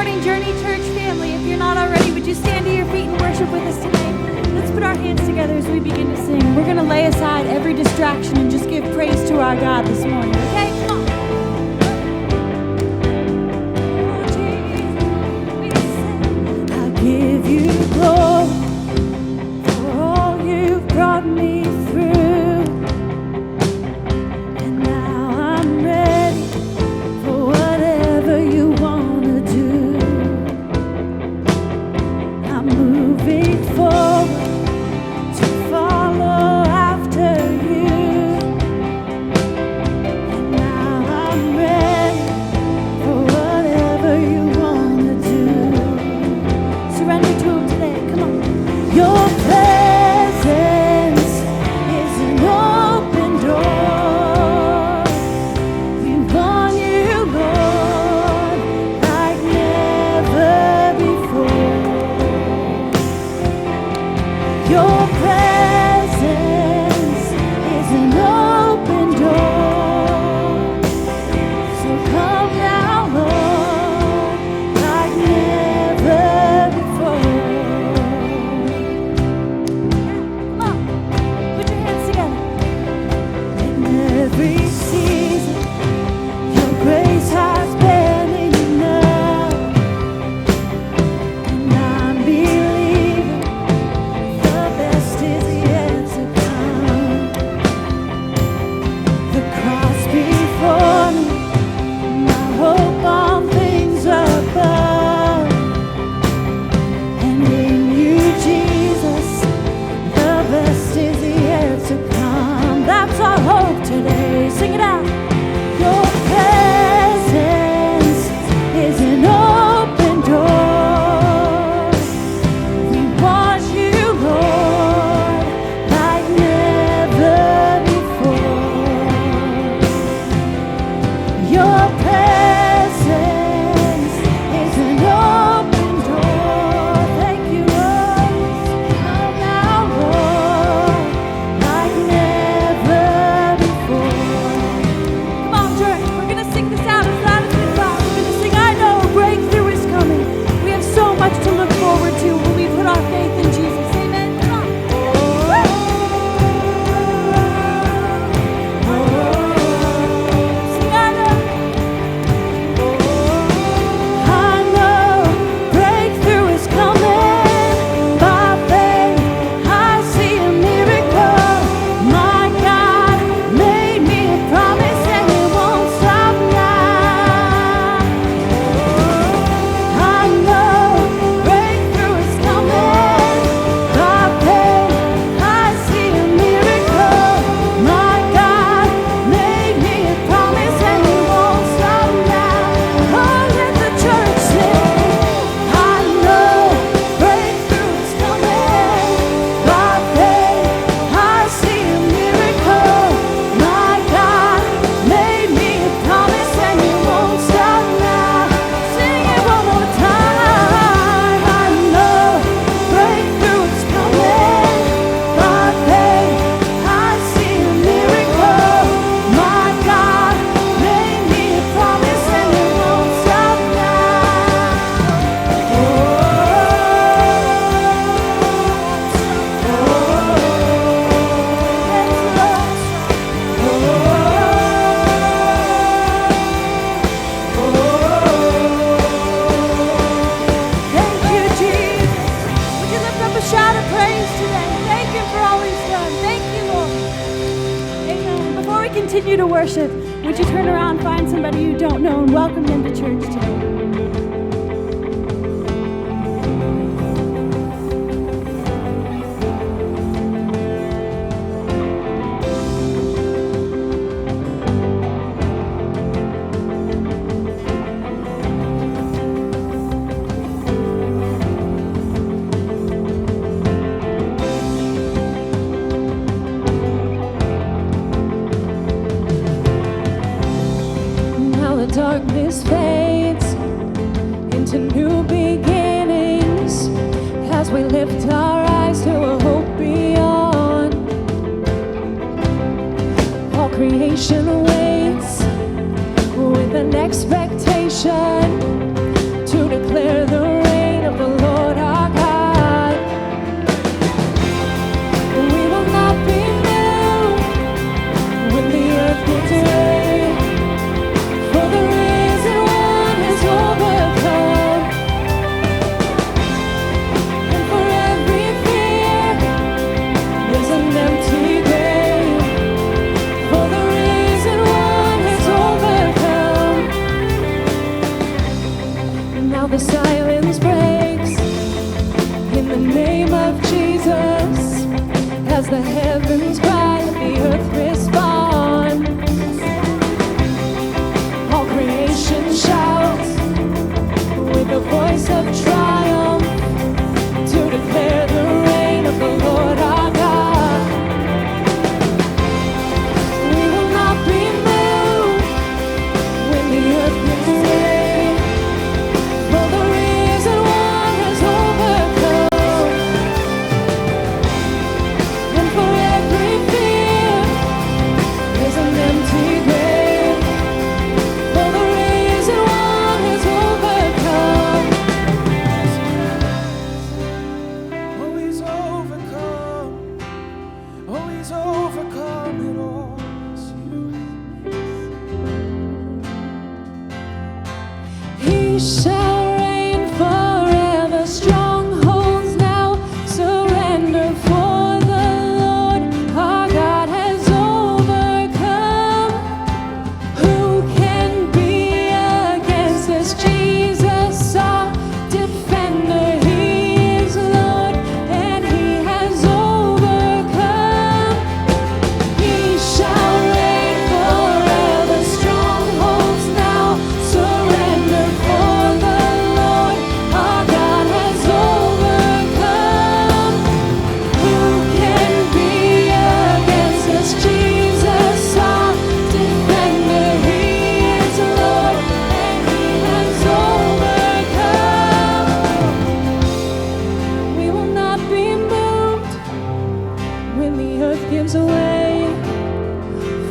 morning, Journey Church family. If you're not already, would you stand to your feet and worship with us today? Let's put our hands together as we begin to sing. We're going to lay aside every distraction and just give praise to our God this morning, okay? Come on. Oh, Jesus, we sing. I give you glory for all you've brought me through. And now I'm ready for whatever you want to do. I'm moving forward to follow after you. And now I'm ready for whatever you want to do. Surrender to him today. Come on. Your presence is an open door. We want you, Lord, like never before. Your presence is an open door. So come now, Lord, like never before. Come on, put your hands together. In every season, your grace has been enough. And I'm believing the best is yet to come. The cross before me, my hope on things above. And in you, Jesus, the best is yet to come. That's our hope today. Sing it out. Your presence is an open door. We want you, Lord, like never before. Your presence is an open door. Thank you, Lord. Come now, Lord, like never before. Come on, church. We're going to sing this out as loud as we can. We're going to sing, I know a breakthrough is coming. We have so much to look forward to when we put our faith in Jesus. Amen. Come on. Sing, I know breakthrough is coming. By faith, I see a miracle. My God made me a promise and it won't stop now. I know breakthrough is coming. By faith, I see a miracle. My God made me a promise and it won't stop now. Oh, let the church sing. I know breakthrough is coming. By faith, I see a miracle. My God made me a promise and it won't stop now. Sing it one more time. I know breakthrough is coming. By faith, I see a miracle. My God made me a promise and it won't stop Thank you, Jesus. Would you lift up a shout of praise today? Thank you for all he's done. Thank you, Lord. Amen. Before we continue to worship, would you turn around, find somebody you don't know, and welcome them to church today? Now the darkness fades into new beginnings as we lift our eyes to a hope beyond. All creation waits with an expectation to declare the reign of the Lord our God. We will not be moved when the earth gives way, for the risen one has overcome. And for every fear, there's an empty grave, for the risen one has overcome. Now the silence breaks in the name of Jesus, as the heavens cry and the earth responds. All creation shouts with a voice of triumph to declare the reign of the Lord our God. We will not be moved when the earth gives way, for the risen one has overcome. And for every fear, there's an empty grave, for the risen one has overcome. Oh, he's overcome. Oh, he's overcome it all. It's you. He shall reign forever. Strongholds now surrender, for the Lord our God has overcome. Who can be against us? Jesus our defender. He is Lord and he has overcome. He shall reign forever. Strongholds now surrender, for the Lord our God has overcome. Who can be against us? Jesus our defender. He is Lord and he has overcome. We will not be moved when the earth gives way,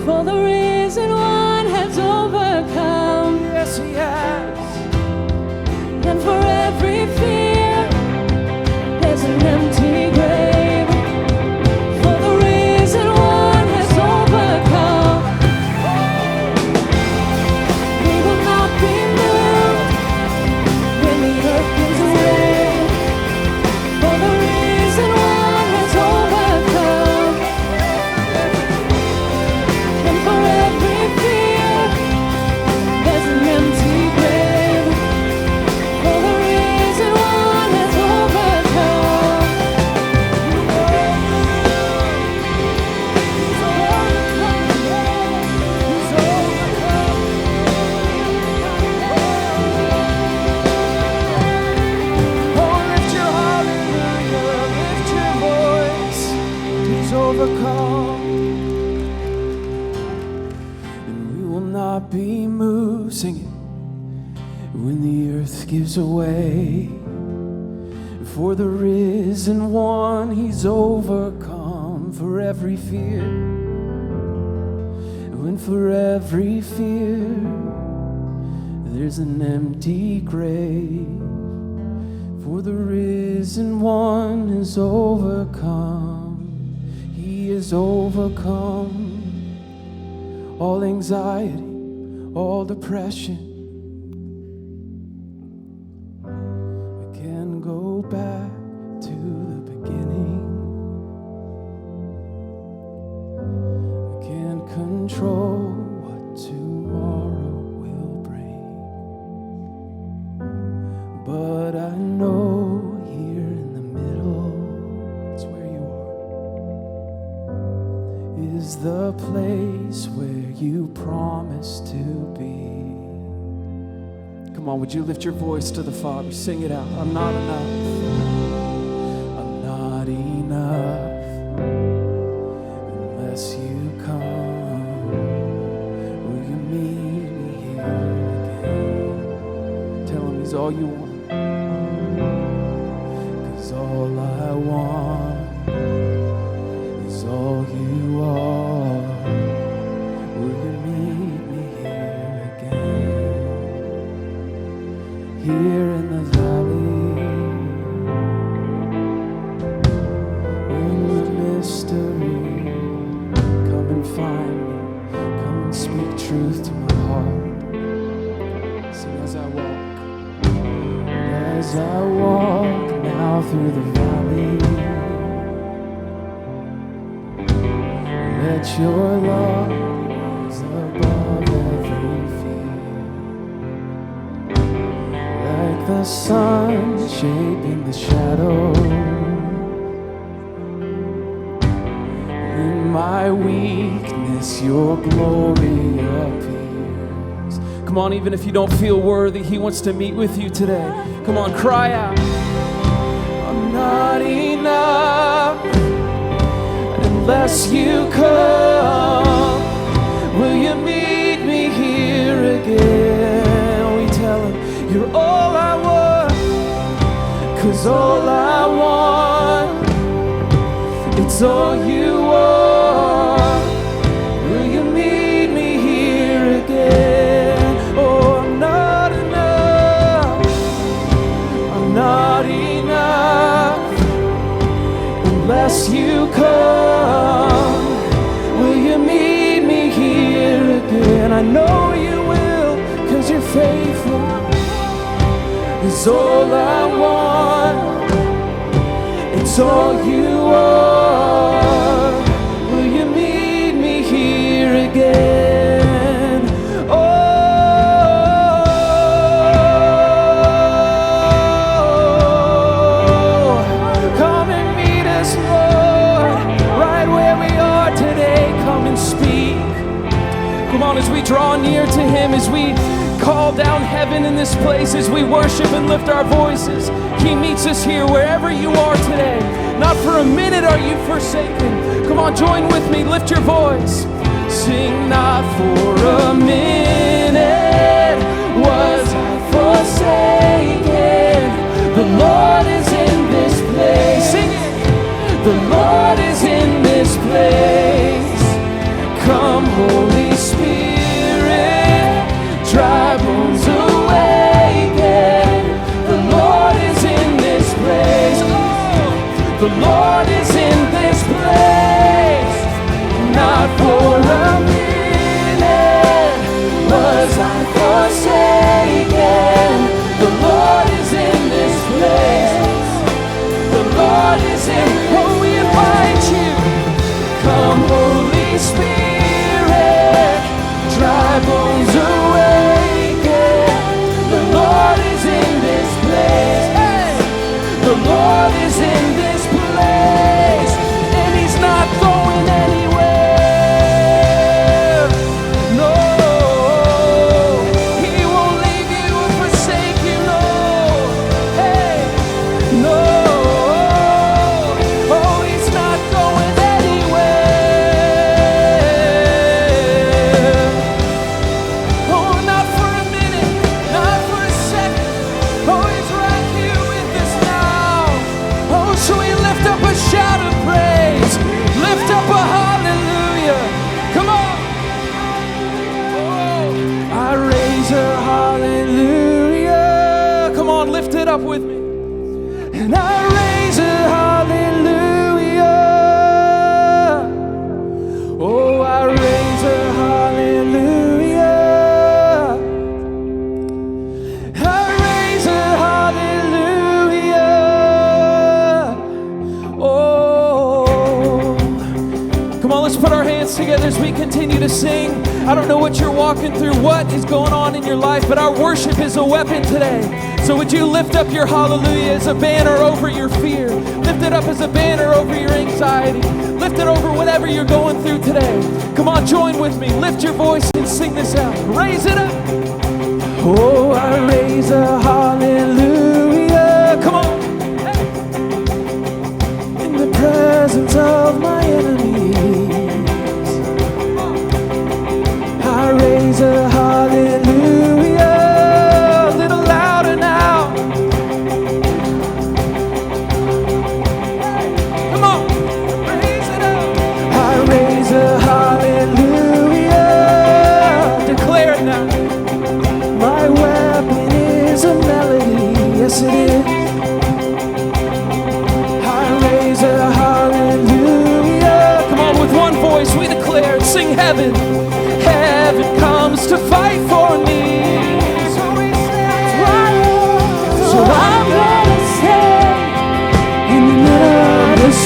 for the risen one has overcome. Yes, he has. And for every fear, there's an empty grave, for the risen one has overcome. We will not be moved when the earth gives way, for the risen one has overcome. And for every fear, there's an empty grave, for the risen one has overcome. He's overcome. He's overcome. Oh, lift your hallelujah, lift your voice. He's overcome. And we will not be moved, sing it, when the earth gives away. For the risen one, he's overcome. For every fear, when for every fear, there's an empty grave. For the risen one is overcome. He is overcome all anxiety, all depression. I can go back to the beginning. I can't control what tomorrow will bring, but I know here in the middle, it's where you are, is the place where you promised to be. Come on, would you lift your voice to the Father? Sing it out. I'm not enough. I'm not enough unless you come. Will you meet me here again? Tell him he's all you want. 'Cause all I want is all you are. Will you meet me here again? Here in the I walk now through the valley, let your love rise above every fear, like the sun shaping the shadow. In my weakness, your glory appears. Come on, even if you don't feel worthy, He wants to meet with you today. Come on, cry out. I'm not enough unless you come. Will you meet me here again? We tell Him, you're all I want, 'cause all I want, it's all you are. Will you meet me here again? Oh, I'm not enough. I'm not enough unless you come. Will you meet me here again? I know you will, 'cause you're faithful. It's all I want. It's all you are. Will you meet me here again? Oh, come and meet us, Lord, right where we are today. Come and speak. Come on, as we draw near to Him, as we call down heaven in this place, as we worship and lift our voices, He meets us here wherever you are today. Not for a minute are you forsaken. Come on, join with me, lift your voice. Sing, not for a minute was I forsaken. The Lord is in this place. Sing it. The Lord is in this place. Come, Holy Spirit, dry bones awaken. The Lord is in this place. Oh, the Lord is in this place. Not for a minute was I forsaken. The Lord is in this place. The Lord is in. Oh, we invite you. Come, Holy Spirit, dry bones awaken. The Lord is in this place. Hey! The Lord is in this place, and He's not going anywhere. No, He won't leave you or forsake you. No, hey, no. Oh, He's not going anywhere. Oh, not for a minute, not for a second. Oh, He's right here with us now. Oh, so we lift up a shout of praise. Lift up a hallelujah. Come on. Oh, I raise a hallelujah. Come on, lift it up with me. And I raise a hallelujah. Oh, I raise a hallelujah. I raise a hallelujah. Oh, come on, let's put our hands together as we continue to sing. I don't know what you're walking through, what is going on in your life, but our worship is a weapon today. So would you lift up your hallelujah as a banner over your fear? Lift it up as a banner over your anxiety. Lift it over whatever you're going through today. Come on, join with me. Lift your voice and sing this out. Raise it up. Oh, I raise a hallelujah. Come on. Hey. In the presence of my enemies, I raise a hallelujah. A little louder now. Hey, come on. Raise it up. I raise a hallelujah. Declare it now. My weapon is a melody. Yes, it is. I raise a hallelujah. Come on, with one voice we declare it. Sing heaven. Heaven comes to fight for me. So we say, so I'm going.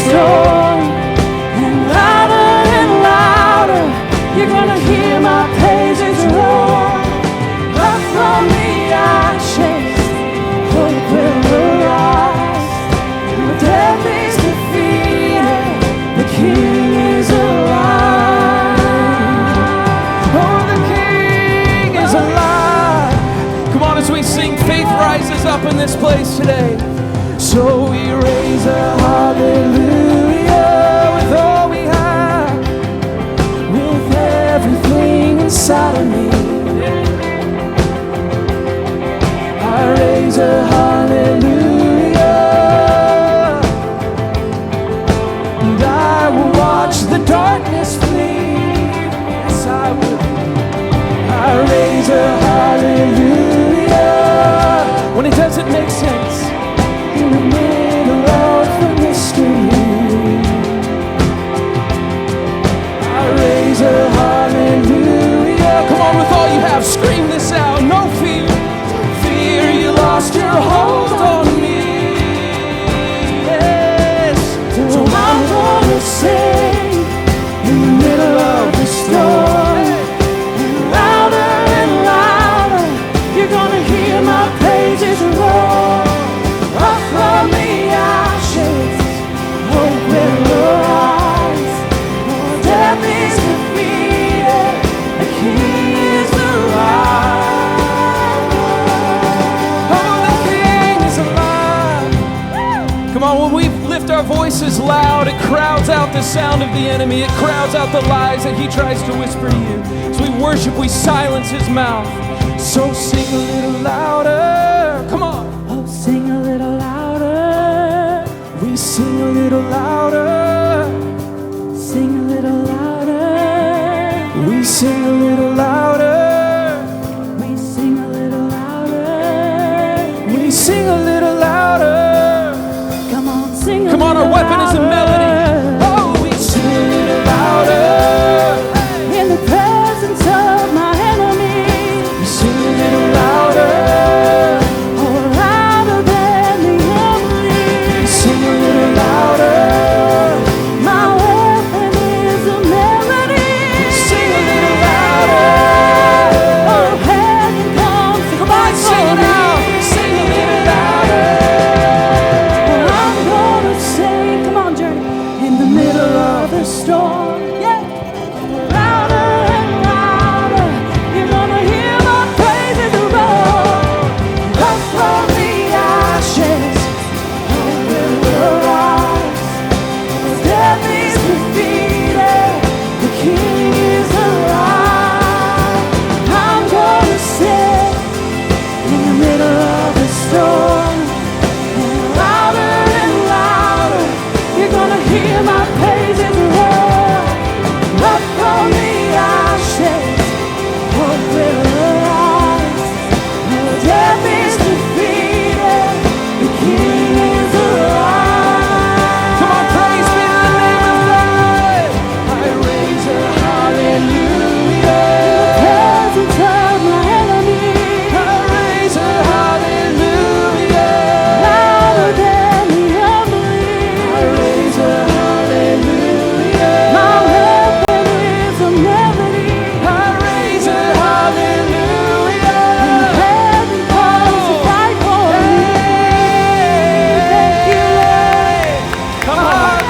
storm. And louder, you're gonna hear my praises roar. Up from the ashes, hope will arise. Death is defeated, the King is alive. Oh, the King is alive. Come on, as we sing, faith rises up in this place today. So we raise a hallelujah with all we have, with everything inside of me. I raise a hallelujah, and I will watch the darkness flee. Yes, I will. I raise a hallelujah when it doesn't make sense. In the middle of the mystery, I raise a hallelujah. Come on, with all you have, scream this out. No fear, fear, you lost your hold on me. Yes, So I'm gonna sing in the middle of the storm. And louder, you're gonna hear my praises roar. Up from the ashes, hope will arise. Death is defeated, the King is alive. oh, the King is alive. Come on, when we lift our voices loud, it crowds out the sound of the enemy. It crowds out the lies that he tries to whisper to you. As we worship, we silence his mouth. So sing a little louder. Come on. Oh, sing a little louder, We sing a little louder. sing a little louder. We sing a little louder. We sing a little louder. We sing a little louder. Come on, sing a Come on, our little weapon is a melody. louder. Oh, we sing a little louder. In the presence of my enemies, We sing a little louder. or louder than the We unbelief. sing a little louder. My weapon is a melody. Sing a little louder. Oh, heaven comes to Come on, fight sing for it me. out. Sing a little louder. I'm gonna sing, come on, Journey, in the middle of the storm. Yeah. Louder and louder, you're gonna hear my praises roar. Up from the ashes, hope will arise. Death is defeated, the King is alive. I'm gonna sing in the middle of the storm. Louder and louder, you're gonna hear my praises roar. Up from the ashes, hope will arise. Death is defeated, the King is alive. Come on, praise be to the name of God. I raise a hallelujah. Presence of my enemies, I raise a hallelujah. louder than the unbelief. I raise a hallelujah. My weapon is a melody. I raise a hallelujah. Heaven comes to fight for me. Thank you, Lord. Come on,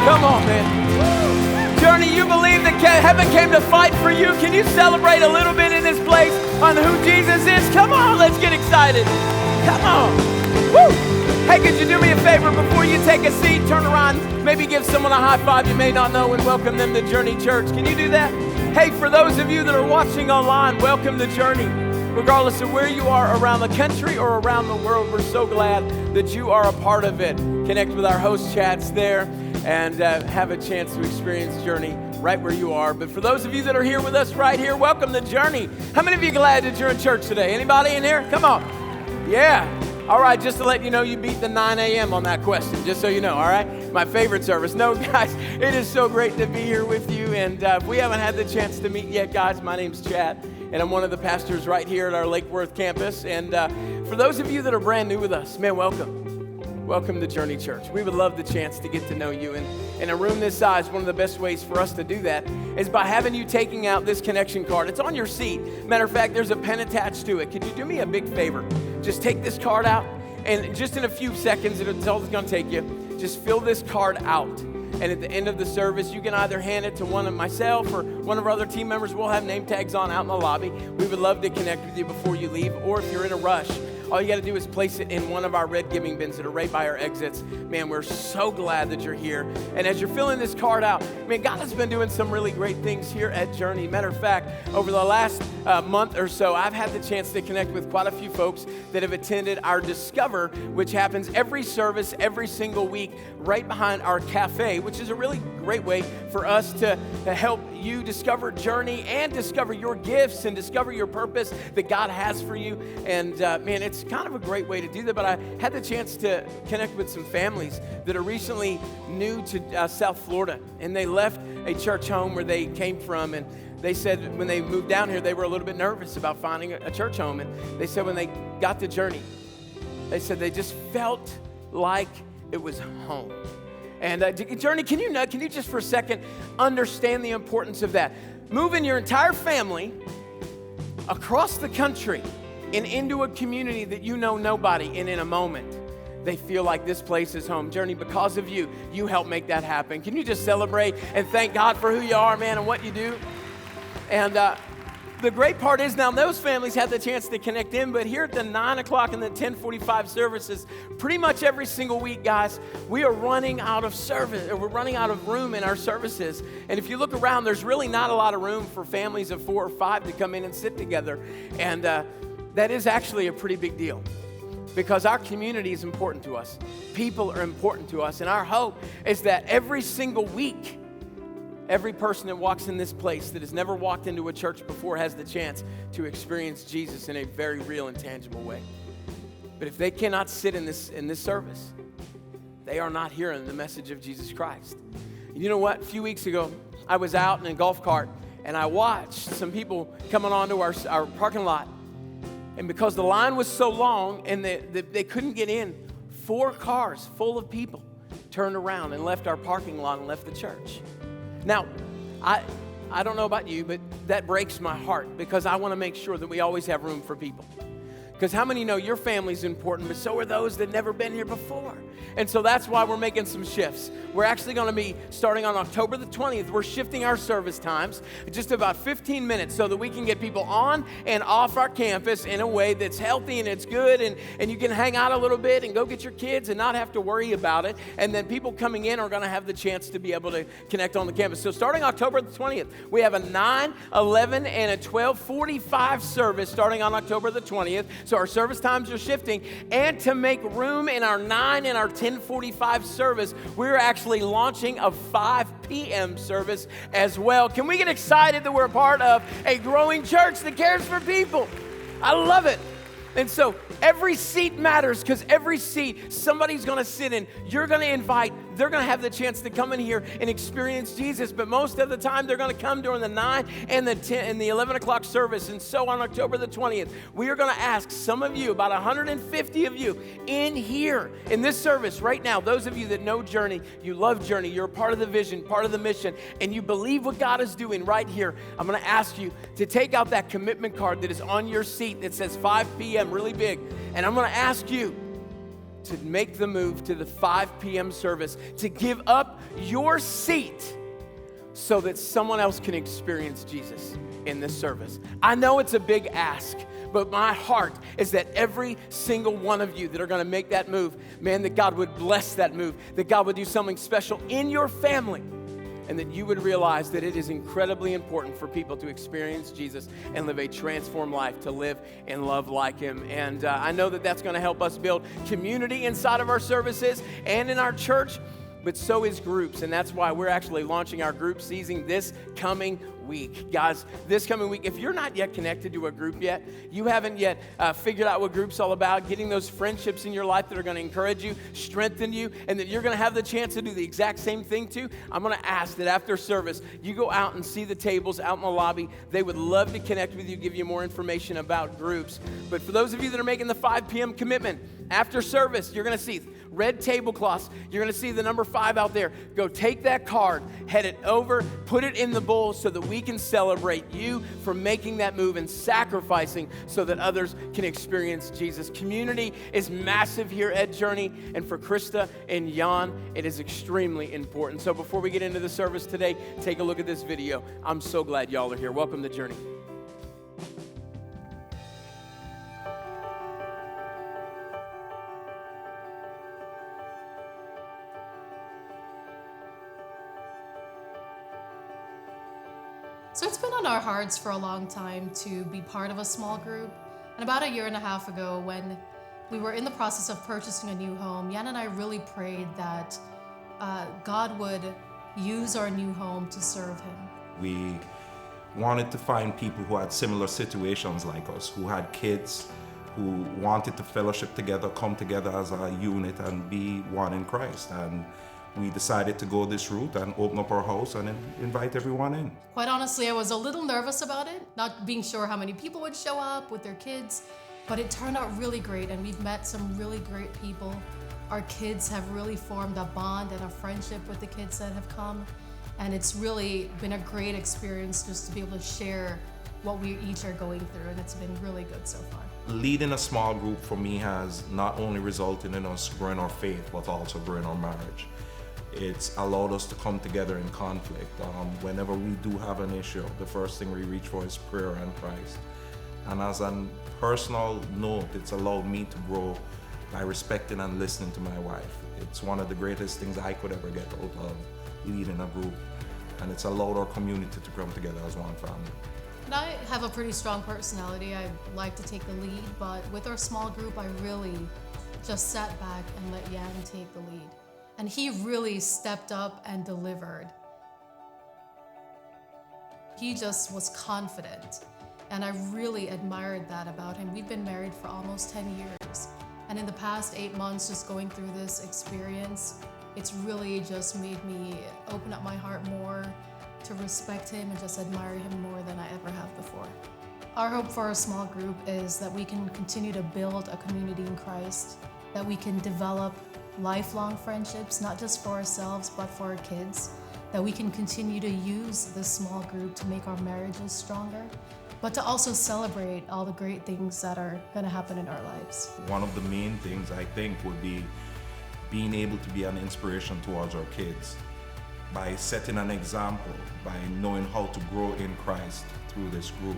come on, man. Journey, you believe that heaven came to fight for you? Can you celebrate a little bit in this place on who Jesus is? Come on, let's get excited. Come on. Woo! Hey, could you do me a favor before you take a seat, turn around, maybe give someone a high five you may not know and welcome them to Journey Church. Can you do that? Hey, for those of you that are watching online, welcome to Journey. Regardless of where you are around the country or around the world, we're so glad that you are a part of it. Connect with our host chats there and have a chance to experience Journey right where you are. But for those of you that are here with us right here, welcome to Journey. How many of you glad that you're in church today? Anybody in here? Come on. Yeah. All right, just to let you know, you beat the 9 a.m. on that question, just so you know, all right? My favorite service. No, guys, it is so great to be here with you. And if we haven't had the chance to meet yet, guys, my name's Chad, and I'm one of the pastors right here at our Lake Worth campus. And for those of you that are brand new with us, man, welcome. welcome to Journey Church. We would love the chance to get to know you. And in a room this size, one of the best ways for us to do that is by having you taking out this connection card. It's on your seat. Matter of fact, there's a pen attached to it. Could you do me a big favor? Just take this card out, and just in a few seconds, it's all it's going to take you. Just fill this card out. And at the end of the service, you can either hand it to one of myself or one of our other team members. We'll have name tags on out in the lobby. We would love to connect with you before you leave, or if you're in a rush, all you got to do is place it in one of our red giving bins that are right by our exits. Man, we're so glad that you're here. And as you're filling this card out, man, God has been doing some really great things here at Journey. Matter of fact, over the last month or so, I've had the chance to connect with quite a few folks that have attended our Discover, which happens every service, every single week, right behind our cafe, which is a really great way for us to help you discover Journey and discover your gifts and discover your purpose that God has for you. And man, it's kind of a great way to do that. But I had the chance to connect with some families that are recently new to South Florida, and they left a church home where they came from, and they said when they moved down here, they were a little bit nervous about finding a church home. And they said when they got to Journey, they said they just felt like it was home. And Journey, can you just for a second understand the importance of that? Moving your entire family across the country and into a community that you know nobody, and in a moment, they feel like this place is home. Journey, because of you, you help make that happen. Can you just celebrate and thank God for who you are, man, and what you do? And the great part is now those families had the chance to connect in, but here at the 9 o'clock and the 10:45 services, pretty much every single week, guys, we are running out of service, or we're running out of room in our services. And if you look around, there's really not a lot of room for families of 4 or 5 to come in and sit together. And that is actually a pretty big deal, because our community is important to us. People are important to us. And our hope is that every single week, every person that walks in this place that has never walked into a church before has the chance to experience Jesus in a very real and tangible way. But if they cannot sit in this service, they are not hearing the message of Jesus Christ. You know what? A few weeks ago, I was out in a golf cart, and I watched some people coming onto our parking lot. And because the line was so long and they couldn't get in, 4 cars full of people turned around and left our parking lot and left the church. Now, I don't know about you, but that breaks my heart, because I want to make sure that we always have room for people. Because how many know your family's important, but so are those that never been here before? And so that's why we're making some shifts. We're actually going to be starting on October the 20th. We're shifting our service times just about 15 minutes so that we can get people on and off our campus in a way that's healthy and it's good, and you can hang out a little bit and go get your kids and not have to worry about it. And then people coming in are going to have the chance to be able to connect on the campus. So starting October the 20th, we have a 9, 11, and a 12:45 service starting on October the 20th. So our service times are shifting. And to make room in our 9 and our 10:45 service, we're actually launching a 5 p.m. service as well. Can we get excited that we're a part of a growing church that cares for people? I love it. And so every seat matters, because every seat somebody's going to sit in. You're going to invite. They're going to have the chance to come in here and experience Jesus. But most of the time, they're going to come during the 9 and the 10 and the 11 o'clock service. And so on October the 20th, we are going to ask some of you, about 150 of you in here in this service right now, those of you that know Journey, you love Journey, you're a part of the vision, part of the mission, and you believe what God is doing right here. I'm going to ask you to take out that commitment card that is on your seat that says 5 p.m. really big. And I'm going to ask you to make the move to the 5 p.m. service, to give up your seat so that someone else can experience Jesus in this service. I know it's a big ask, but my heart is that every single one of you that are going to make that move, man, that God would bless that move, that God would do something special in your family, and that you would realize that it is incredibly important for people to experience Jesus and live a transformed life, to live and love like Him. And I know that that's going to help us build community inside of our services and in our church, but so is groups. And that's why we're actually launching our group season this coming week. Guys, this coming week, if you're not yet connected to a group yet, you haven't yet figured out what group's all about, getting those friendships in your life that are going to encourage you, strengthen you, and that you're going to have the chance to do the exact same thing too, I'm going to ask that after service, you go out and see the tables out in the lobby. They would love to connect with you, give you more information about groups. But for those of you that are making the 5 p.m. commitment, after service, you're going to see red tablecloths. You're going to see the number 5 out there. Go take that card, head it over, put it in the bowl so that we can celebrate you for making that move and sacrificing so that others can experience Jesus. Community is massive here at Journey, and for Krista and Jan, it is extremely important. So before we get into the service today, take a look at this video. I'm so glad y'all are here. Welcome to Journey. So it's been on our hearts for a long time to be part of a small group. And about a year and a half ago, when we were in the process of purchasing a new home, Jan and I really prayed that God would use our new home to serve Him. We wanted to find people who had similar situations like us, who had kids, who wanted to fellowship together, come together as a unit and be one in Christ. And we decided to go this route and open up our house and invite everyone in. Quite honestly, I was a little nervous about it, not being sure how many people would show up with their kids, but it turned out really great, and we've met some really great people. Our kids have really formed a bond and a friendship with the kids that have come, and it's really been a great experience just to be able to share what we each are going through, and it's been really good so far. Leading a small group for me has not only resulted in us growing our faith, but also growing our marriage. It's allowed us to come together in conflict. Whenever we do have an issue, the first thing we reach for is prayer and Christ. And as a personal note, it's allowed me to grow by respecting and listening to my wife. It's one of the greatest things I could ever get out of leading a group. And it's allowed our community to come together as one family. And I have a pretty strong personality. I like to take the lead, but with our small group, I really just sat back and let Jan take the lead. And he really stepped up and delivered. He just was confident. And I really admired that about him. We've been married for almost 10 years. And in the past 8 months, just going through this experience, it's really just made me open up my heart more to respect him and just admire him more than I ever have before. Our hope for our small group is that we can continue to build a community in Christ, that we can develop lifelong friendships, not just for ourselves, but for our kids, that we can continue to use this small group to make our marriages stronger, but to also celebrate all the great things that are going to happen in our lives. One of the main things I think would be being able to be an inspiration towards our kids by setting an example, by knowing how to grow in Christ through this group.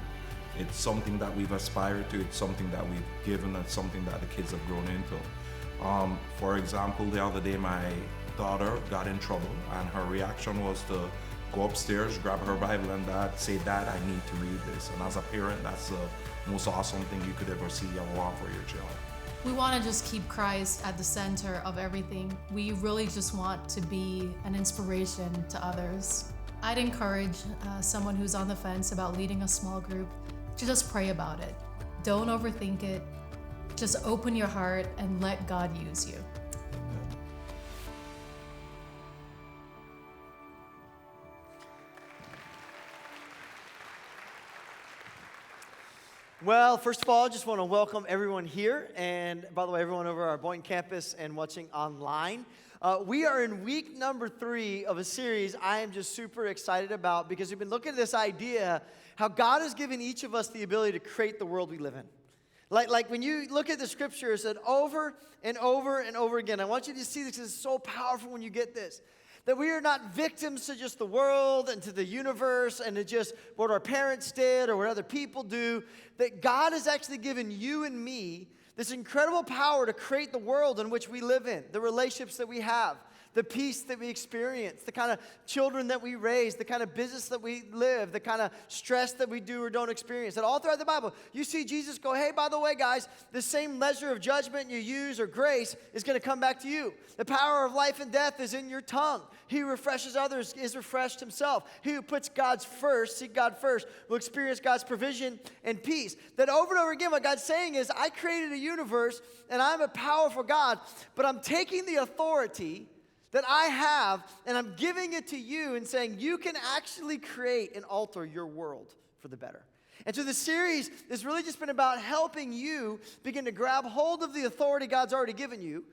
It's something that we've aspired to, it's something that we've given, it's something that the kids have grown into. For example, the other day my daughter got in trouble and her reaction was to go upstairs, grab her Bible and say, Dad, I need to read this. And as a parent, that's the most awesome thing you could ever see and want for your child. We want to just keep Christ at the center of everything. We really just want to be an inspiration to others. I'd encourage someone who's on the fence about leading a small group to just pray about it. Don't overthink it. Just open your heart and let God use you. Well, first of all, I just want to welcome everyone here, and by the way, everyone over our Boynton campus and watching online. We are in week number 3 of a series I am just super excited about because we've been looking at this idea how God has given each of us the ability to create the world we live in. Like when you look at the scriptures and over and over and over again, I want you to see this because it's so powerful when you get this. That we are not victims to just the world and to the universe and to just what our parents did or what other people do. That God has actually given you and me this incredible power to create the world in which we live in, the relationships that we have, the peace that we experience, the kind of children that we raise, the kind of business that we live, the kind of stress that we do or don't experience. And all throughout the Bible, you see Jesus go, hey, by the way, guys, the same measure of judgment you use or grace is going to come back to you. The power of life and death is in your tongue. He who refreshes others is refreshed himself. He who puts God first, seek God first, will experience God's provision and peace. That over and over again, what God's saying is, I created a universe and I'm a powerful God, but I'm taking the authority that I have, and I'm giving it to you and saying you can actually create and alter your world for the better. And so the series has really just been about helping you begin to grab hold of the authority God's already given you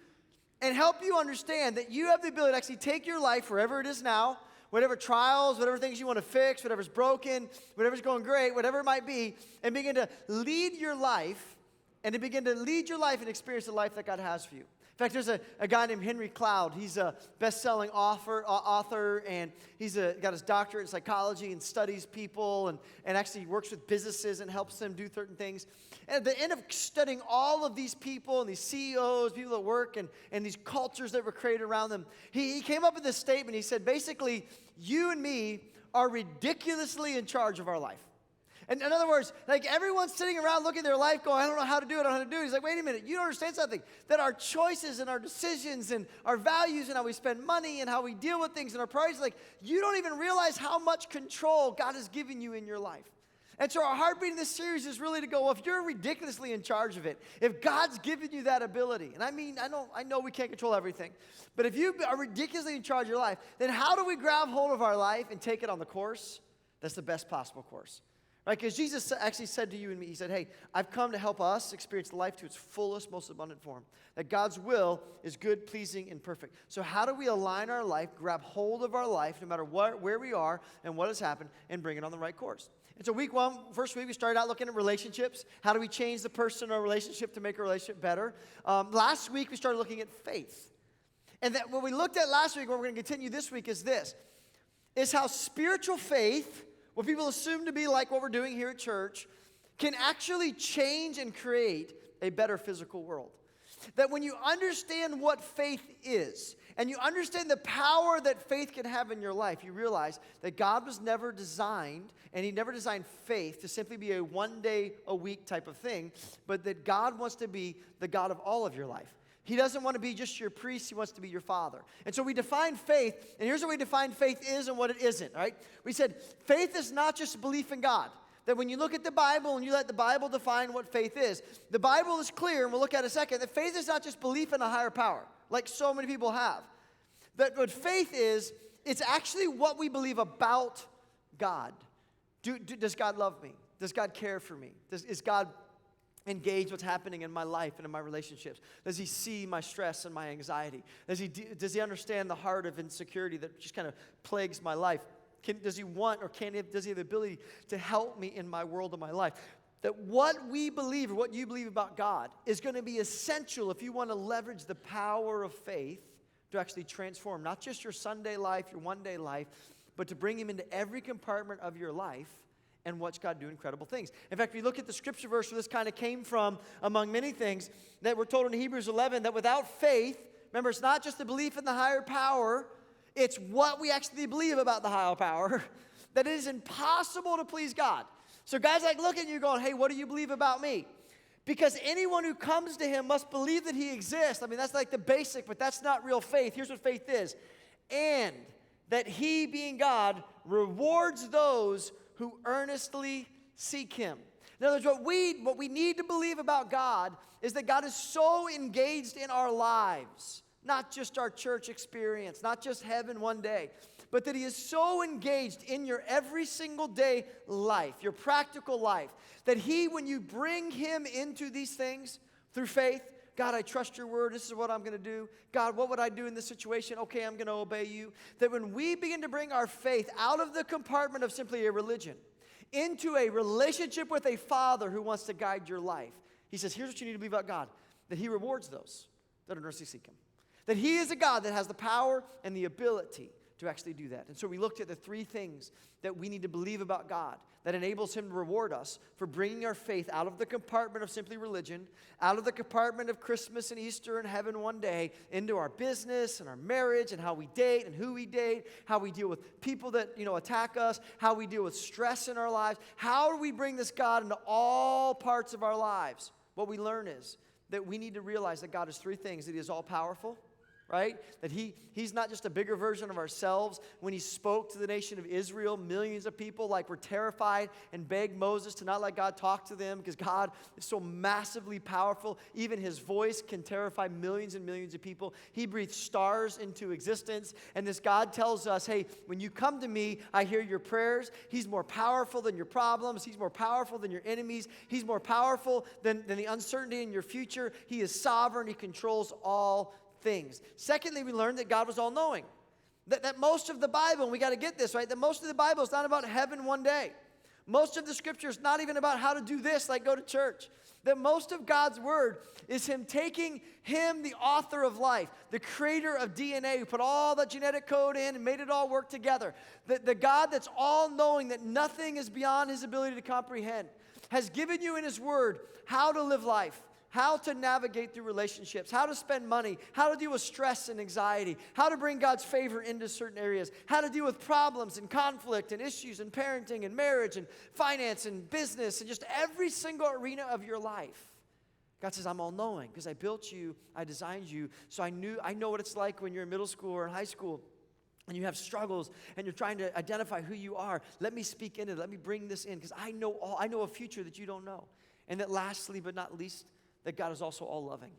and help you understand that you have the ability to actually take your life wherever it is now, whatever trials, whatever things you want to fix, whatever's broken, whatever's going great, whatever it might be, and begin to lead your life and experience the life that God has for you. In fact, there's a guy named Henry Cloud. He's a best-selling author, and he's got his doctorate in psychology and studies people and actually works with businesses and helps them do certain things. And at the end of studying all of these people and these CEOs, people that work, and these cultures that were created around them, he came up with this statement. He said, basically, you and me are ridiculously in charge of our life. And in other words, like everyone's sitting around looking at their life going, I don't know how to do it, I don't know how to do it. He's like, wait a minute, you don't understand something. That our choices and our decisions and our values and how we spend money and how we deal with things and our priorities, like you don't even realize how much control God has given you in your life. And so our heartbeat in this series is really to go, well, if you're ridiculously in charge of it, if God's given you that ability, and I mean, I know we can't control everything, but if you are ridiculously in charge of your life, then how do we grab hold of our life and take it on the course that's the best possible course? Right, because Jesus actually said to you and me, he said, hey, I've come to help us experience life to its fullest, most abundant form. That God's will is good, pleasing, and perfect. So how do we align our life, grab hold of our life, no matter where we are and what has happened, and bring it on the right course? And so first week, we started out looking at relationships. How do we change the person or relationship to make a relationship better? Last week, we started looking at faith. And that what we looked at last week, what we're going to continue this week is this, is how spiritual faith, what people assume to be like what we're doing here at church, can actually change and create a better physical world. That when you understand what faith is, and you understand the power that faith can have in your life, you realize that God was never designed, and He never designed faith to simply be a one-day-a-week type of thing, but that God wants to be the God of all of your life. He doesn't want to be just your priest. He wants to be your father. And so we define faith, and here's what we define faith is and what it isn't, right? We said faith is not just belief in God. That when you look at the Bible and you let the Bible define what faith is, the Bible is clear, and we'll look at it in a second, that faith is not just belief in a higher power, like so many people have. That what faith is, it's actually what we believe about God. Does God love me? Does God care for me? Is God engage what's happening in my life and in my relationships? Does He see my stress and my anxiety? Does He understand the heart of insecurity that just kind of plagues my life? Does He want or does He have the ability to help me in my world of my life? That what we believe or what you believe about God is going to be essential if you want to leverage the power of faith to actually transform not just your Sunday life, your one-day life, but to bring Him into every compartment of your life and watch God do incredible things. In fact, we look at the scripture verse where this kind of came from, among many things, that we're told in Hebrews 11 that without faith, remember, it's not just the belief in the higher power, it's what we actually believe about the higher power, that it is impossible to please God. So guys like look at you going, hey, what do you believe about me? Because anyone who comes to Him must believe that He exists. I mean, that's like the basic, but that's not real faith. Here's what faith is. And that He, being God, rewards those who earnestly seek Him. In other words, what we need to believe about God is that God is so engaged in our lives, not just our church experience, not just heaven one day, but that He is so engaged in your every single day life, your practical life, that He, when you bring Him into these things through faith, God, I trust your word. This is what I'm going to do. God, what would I do in this situation? Okay, I'm going to obey you. That when we begin to bring our faith out of the compartment of simply a religion into a relationship with a Father who wants to guide your life, He says, here's what you need to believe about God, that He rewards those that earnestly seek Him. That He is a God that has the power and the ability to actually do that. And so we looked at the three things that we need to believe about God that enables Him to reward us for bringing our faith out of the compartment of simply religion, out of the compartment of Christmas and Easter and heaven one day, into our business and our marriage and how we date and who we date, how we deal with people that, attack us, how we deal with stress in our lives. How do we bring this God into all parts of our lives? What we learn is that we need to realize that God is three things: that He is all-powerful, right? That He's not just a bigger version of ourselves. When He spoke to the nation of Israel, millions of people were terrified and begged Moses to not let God talk to them because God is so massively powerful. Even His voice can terrify millions and millions of people. He breathed stars into existence. And this God tells us, hey, when you come to me, I hear your prayers. He's more powerful than your problems. He's more powerful than your enemies. He's more powerful than the uncertainty in your future. He is sovereign. He controls all things. Secondly, we learned that God was all-knowing. That most of the Bible, and we got to get this, right? That most of the Bible is not about heaven one day. Most of the scripture is not even about how to do this, like go to church. That most of God's word is him taking him, the author of life, the creator of DNA, who put all that genetic code in and made it all work together. The God that's all-knowing, that nothing is beyond his ability to comprehend, has given you in his word how to live life, how to navigate through relationships, how to spend money, how to deal with stress and anxiety, how to bring God's favor into certain areas, how to deal with problems and conflict and issues and parenting and marriage and finance and business and just every single arena of your life. God says, I'm all-knowing because I built you, I designed you, so I know what it's like when you're in middle school or in high school and you have struggles and you're trying to identify who you are. Let me speak into it. Let me bring this in because I know a future that you don't know. And that lastly but not least, that God is also all-loving.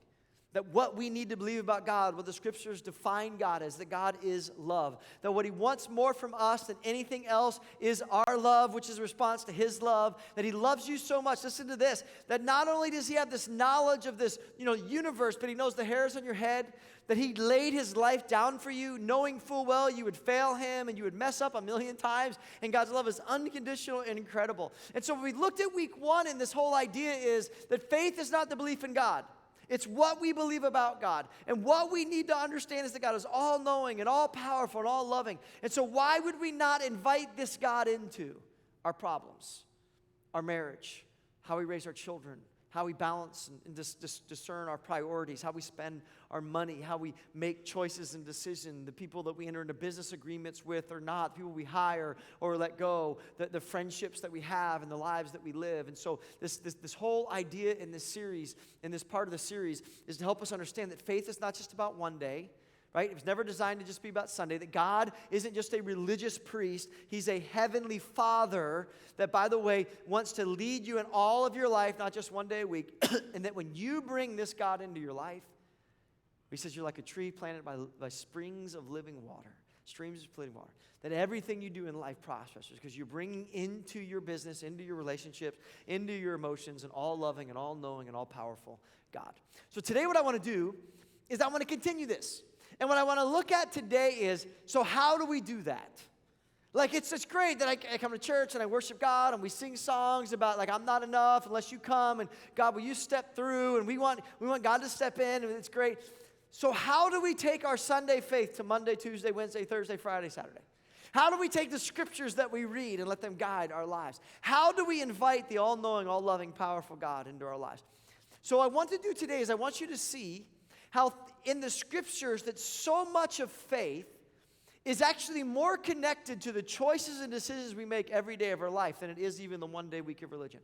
That what we need to believe about God, what the scriptures define God as, that God is love. That what he wants more from us than anything else is our love, which is a response to his love. That he loves you so much, listen to this, that not only does he have this knowledge of this universe, but he knows the hairs on your head, that he laid his life down for you, knowing full well you would fail him and you would mess up a million times, and God's love is unconditional and incredible. And so when we looked at week 1, and this whole idea is that faith is not the belief in God. It's what we believe about God. And what we need to understand is that God is all-knowing and all-powerful and all-loving. And so why would we not invite this God into our problems, our marriage, how we raise our children, how we balance and discern our priorities, how we spend our money, how we make choices and decisions, the people that we enter into business agreements with or not, the people we hire or let go, the friendships that we have and the lives that we live. And so this whole idea in this series, in this part of the series, is to help us understand that faith is not just about one day, right? It was never designed to just be about Sunday, that God isn't just a religious priest. He's a heavenly Father that, by the way, wants to lead you in all of your life, not just one day a week. And that when you bring this God into your life, he says you're like a tree planted by springs of living water, streams of living water, that everything you do in life prospers because you're bringing into your business, into your relationships, into your emotions, an all-loving and all-knowing and all-powerful God. So today what I want to do is I want to continue this. And what I want to look at today is, so how do we do that? Like, it's great that I come to church and I worship God and we sing songs about, like, I'm not enough unless you come, and God, will you step through? And we want God to step in, and it's great. So how do we take our Sunday faith to Monday, Tuesday, Wednesday, Thursday, Friday, Saturday? How do we take the scriptures that we read and let them guide our lives? How do we invite the all-knowing, all-loving, powerful God into our lives? So what I want to do today is I want you to see how in the scriptures that so much of faith is actually more connected to the choices and decisions we make every day of our life than it is even the one day week of religion.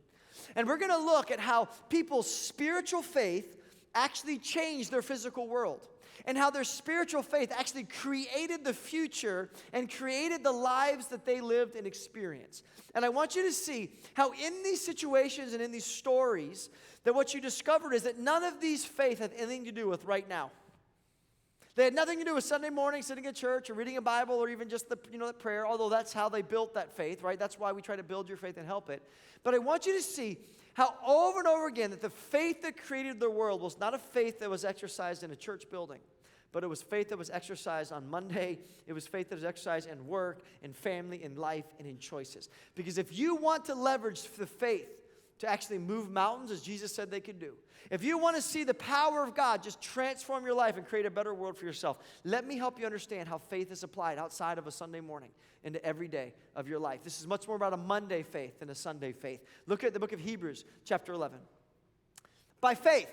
And we're going to look at how people's spiritual faith actually changed their physical world, and how their spiritual faith actually created the future and created the lives that they lived and experienced. And I want you to see how in these situations and in these stories, that what you discovered is that none of these faith had anything to do with right now. They had nothing to do with Sunday morning, sitting at church, or reading a Bible, or even just the prayer, although that's how they built that faith, right? That's why we try to build your faith and help it. But I want you to see how over and over again that the faith that created the world was not a faith that was exercised in a church building, but it was faith that was exercised on Monday. It was faith that was exercised in work, in family, in life, and in choices. Because if you want to leverage the faith to actually move mountains, as Jesus said they could do, if you want to see the power of God just transform your life and create a better world for yourself, let me help you understand how faith is applied outside of a Sunday morning into every day of your life. This is much more about a Monday faith than a Sunday faith. Look at the book of Hebrews, chapter 11. By faith,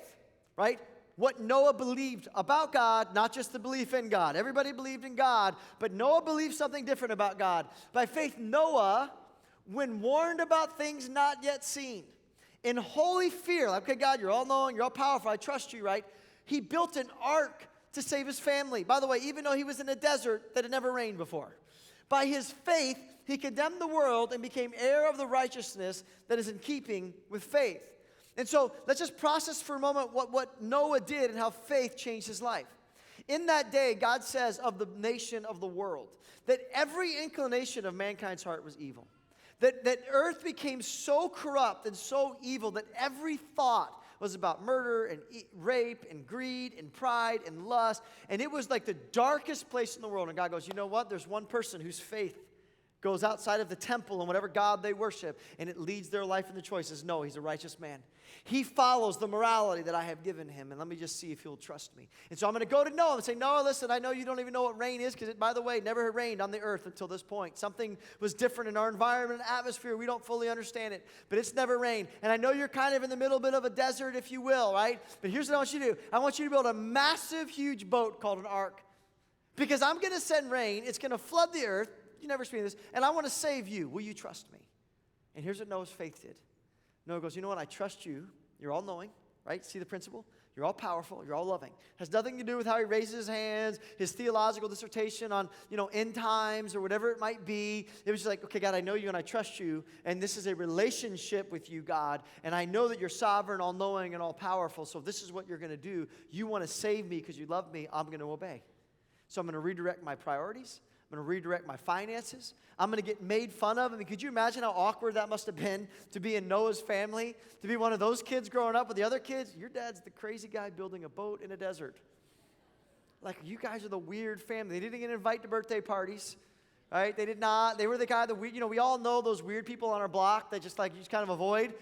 right? What Noah believed about God, not just the belief in God. Everybody believed in God, but Noah believed something different about God. By faith, Noah, when warned about things not yet seen, in holy fear, like, okay, God, you're all-knowing, you're all-powerful, I trust you, right? He built an ark to save his family. By the way, even though he was in a desert that had never rained before. By his faith, he condemned the world and became heir of the righteousness that is in keeping with faith. And so let's just process for a moment what Noah did and how faith changed his life. In that day, God says of the nation of the world that every inclination of mankind's heart was evil. That earth became so corrupt and so evil that every thought was about murder and rape and greed and pride and lust. And it was like the darkest place in the world. And God goes, you know what? There's one person whose faith goes outside of the temple and whatever God they worship, and it leads their life in the choices. No, he's a righteous man. He follows the morality that I have given him, and let me just see if he'll trust me. And so I'm going to go to Noah and say, Noah, listen, I know you don't even know what rain is, because it, by the way, never had rained on the earth until this point. Something was different in our environment and atmosphere. We don't fully understand it, but it's never rained. And I know you're kind of in the middle bit of a desert, if you will, right? But here's what I want you to do. I want you to build a massive, huge boat called an ark, because I'm going to send rain. It's going to flood the earth. You never experienced this. And I want to save you. Will you trust me? And here's what Noah's faith did. Noah goes, you know what? I trust you. You're all knowing, right? See the principle? You're all powerful. You're all loving. Has nothing to do with how he raises his hands, his theological dissertation on, end times or whatever it might be. It was just like, okay, God, I know you and I trust you. And this is a relationship with you, God. And I know that you're sovereign, all knowing, and all powerful. So if this is what you're going to do, you want to save me because you love me, I'm going to obey. So I'm going to redirect my priorities. I'm going to redirect my finances. I'm going to get made fun of. I mean, could you imagine how awkward that must have been to be in Noah's family, to be one of those kids growing up with the other kids? Your dad's the crazy guy building a boat in a desert. Like, you guys are the weird family. They didn't get invited to birthday parties, right? They did not. They were the guy that we all know those weird people on our block that just you just kind of avoid.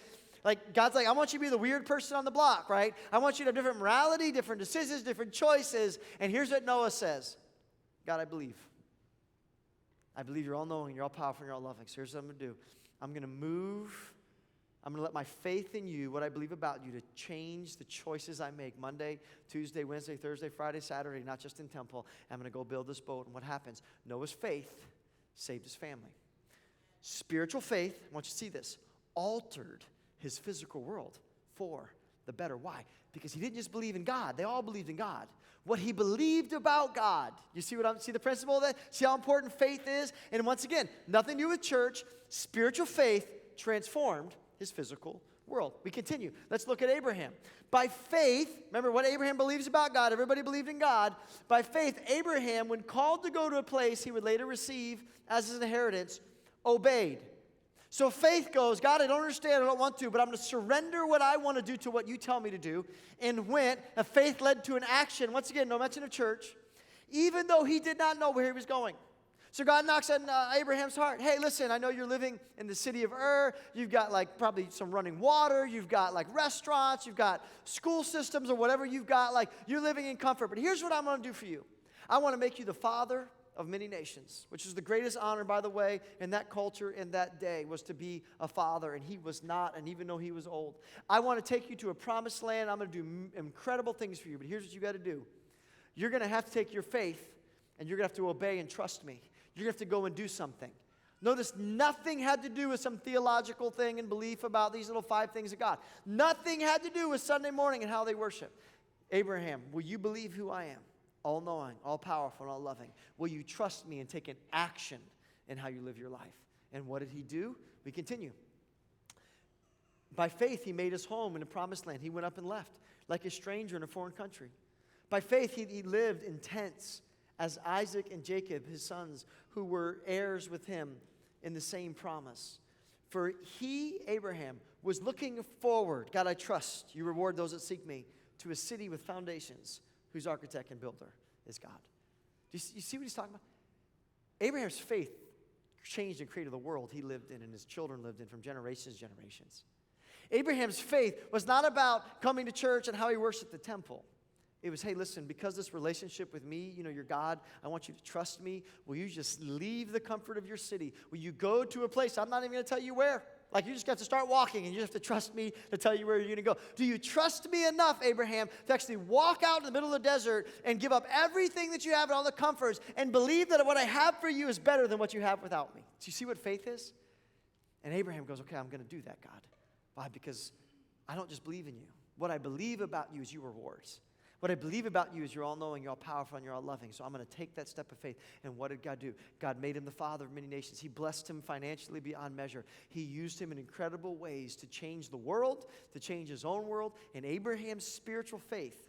Like, God's like, I want you to be the weird person on the block, right? I want you to have different morality, different decisions, different choices. And here's what Noah says. God, I believe. I believe you're all knowing, you're all powerful, and you're all loving. So here's what I'm going to do. I'm going to move. I'm going to let my faith in you, what I believe about you, to change the choices I make Monday, Tuesday, Wednesday, Thursday, Friday, Saturday, not just in temple. I'm going to go build this boat. And what happens? Noah's faith saved his family. Spiritual faith, I want you to see this, altered his physical world for the better. Why? Because he didn't just believe in God. They all believed in God. What he believed about God. You see see the principle of that? See how important faith is? And once again, nothing to do with church. Spiritual faith transformed his physical world. We continue. Let's look at Abraham. By faith, remember what Abraham believes about God. Everybody believed in God. By faith, Abraham, when called to go to a place he would later receive as his inheritance, obeyed. So faith goes, God, I don't understand, I don't want to, but I'm going to surrender what I want to do to what you tell me to do, and went. A faith led to an action. Once again, no mention of church, even though he did not know where he was going. So God knocks on Abraham's heart. Hey, listen, I know you're living in the city of Ur. You've got probably some running water. You've got restaurants. You've got school systems or whatever you've got. You're living in comfort. But here's what I'm going to do for you. I want to make you the father of many nations, which is the greatest honor, by the way, in that culture in that day, was to be a father, and he was not, and even though he was old. I want to take you to a promised land. I'm going to do incredible things for you, but here's what you got to do. You're going to have to take your faith, and you're going to have to obey and trust me. You're going to have to go and do something. Notice nothing had to do with some theological thing and belief about these little 5 things of God. Nothing had to do with Sunday morning and how they worship. Abraham, will you believe who I am? All-knowing, all-powerful, and all-loving. Will you trust me and take an action in how you live your life? And what did he do? We continue. By faith, he made his home in the promised land. He went up and left like a stranger in a foreign country. By faith, he lived in tents as Isaac and Jacob, his sons, who were heirs with him in the same promise. For he, Abraham, was looking forward. God, I trust you reward those that seek me, to a city with foundations, whose architect and builder is God. Do you see what he's talking about? Abraham's faith changed and created the world he lived in and his children lived in from generations to generations. Abraham's faith was not about coming to church and how he worshiped the temple. It was, hey, listen, because this relationship with me, your God, I want you to trust me. Will you just leave the comfort of your city? Will you go to a place? I'm not even going to tell you where. You just got to start walking, and you have to trust me to tell you where you're going to go. Do you trust me enough, Abraham, to actually walk out in the middle of the desert and give up everything that you have and all the comforts and believe that what I have for you is better than what you have without me? Do you see what faith is? And Abraham goes, okay, I'm going to do that, God. Why? Because I don't just believe in you. What I believe about you is your rewards. What I believe about you is you're all-knowing, you're all-powerful, and you're all-loving. So I'm going to take that step of faith. And what did God do? God made him the father of many nations. He blessed him financially beyond measure. He used him in incredible ways to change the world, to change his own world. And Abraham's spiritual faith,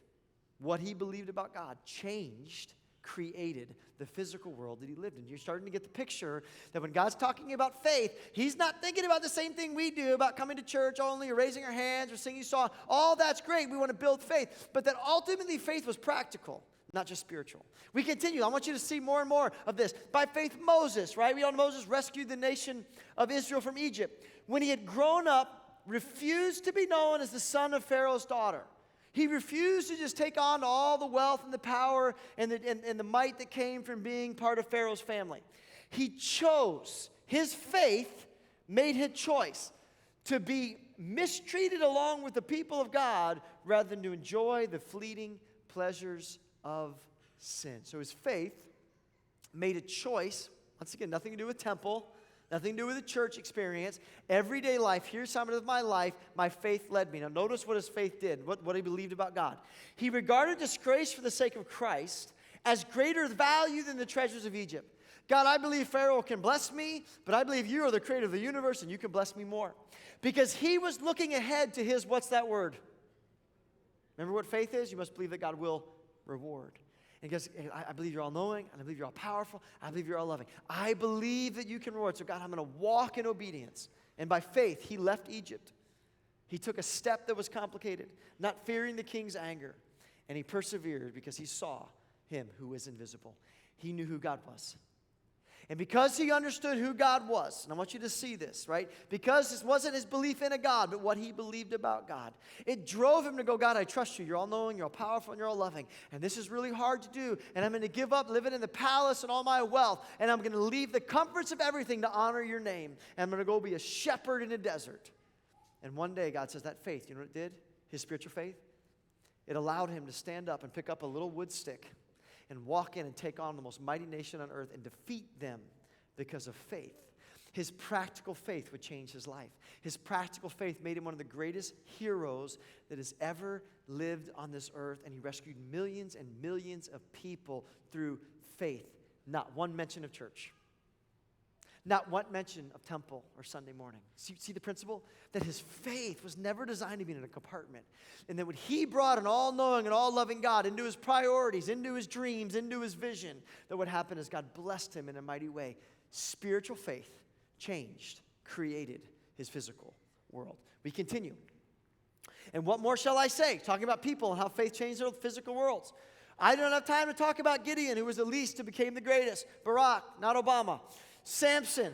what he believed about God, changed created the physical world that he lived in. You're starting to get the picture that when God's talking about faith, he's not thinking about the same thing we do about coming to church only or raising our hands or singing songs. All that's great. We want to build faith. But that ultimately faith was practical, not just spiritual. We continue. I want you to see more and more of this. By faith, Moses, right? We know Moses rescued the nation of Israel from Egypt. When he had grown up, refused to be known as the son of Pharaoh's daughter. He refused to just take on all the wealth and the power and the might that came from being part of Pharaoh's family. He chose, his faith made his choice to be mistreated along with the people of God rather than to enjoy the fleeting pleasures of sin. So his faith made a choice, once again, nothing to do with temple, nothing to do with a church experience. Everyday life, here's some of my life, my faith led me. Now notice what his faith did, what he believed about God. He regarded disgrace for the sake of Christ as greater value than the treasures of Egypt. God, I believe Pharaoh can bless me, but I believe you are the creator of the universe and you can bless me more. Because he was looking ahead to his, what's that word? Remember what faith is? You must believe that God will reward. And he goes, I believe you're all knowing, and I believe you're all powerful, I believe you're all loving. I believe that you can reward. So God, I'm going to walk in obedience. And by faith, he left Egypt. He took a step that was complicated, not fearing the king's anger. And he persevered because he saw him who is invisible. He knew who God was. And because he understood who God was, and I want you to see this, right? Because this wasn't his belief in a God, but what he believed about God. It drove him to go, God, I trust you. You're all knowing, you're all powerful, and you're all loving. And this is really hard to do. And I'm going to give up living in the palace and all my wealth. And I'm going to leave the comforts of everything to honor your name. And I'm going to go be a shepherd in a desert. And one day, God says that faith, you know what it did? His spiritual faith? It allowed him to stand up and pick up a little wood stick and walk in and take on the most mighty nation on earth and defeat them because of faith. His practical faith would change his life. His practical faith made him one of the greatest heroes that has ever lived on this earth, and he rescued millions and millions of people through faith. Not one mention of church. Not one mention of temple or Sunday morning. See the principle? That his faith was never designed to be in a compartment. And that when he brought an all-knowing and all-loving God into his priorities, into his dreams, into his vision, that what happened is God blessed him in a mighty way. Spiritual faith changed, created his physical world. We continue. And what more shall I say? Talking about people and how faith changed their physical worlds. I don't have time to talk about Gideon, who was the least who became the greatest. Barack, not Obama. Samson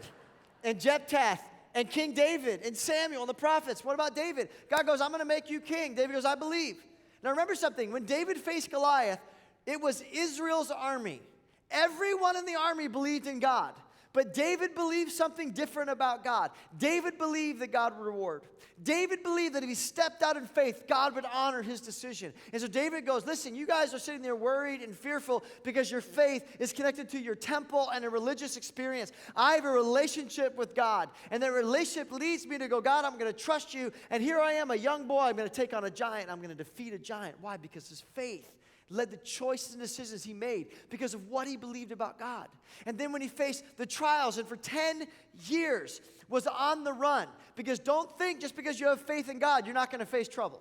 and Jephthah and King David and Samuel and the prophets. What about David? God goes, I'm going to make you king. David goes, I believe. Now remember something. When David faced Goliath, it was Israel's army. Everyone in the army believed in God. But David believed something different about God. David believed that God would reward. David believed that if he stepped out in faith, God would honor his decision. And so David goes, listen, you guys are sitting there worried and fearful because your faith is connected to your temple and a religious experience. I have a relationship with God. And that relationship leads me to go, God, I'm going to trust you. And here I am, a young boy. I'm going to take on a giant. I'm going to defeat a giant. Why? Because his faith led the choices and decisions he made because of what he believed about God. And then when he faced the trials and for 10 years was on the run, because don't think just because you have faith in God, you're not going to face trouble.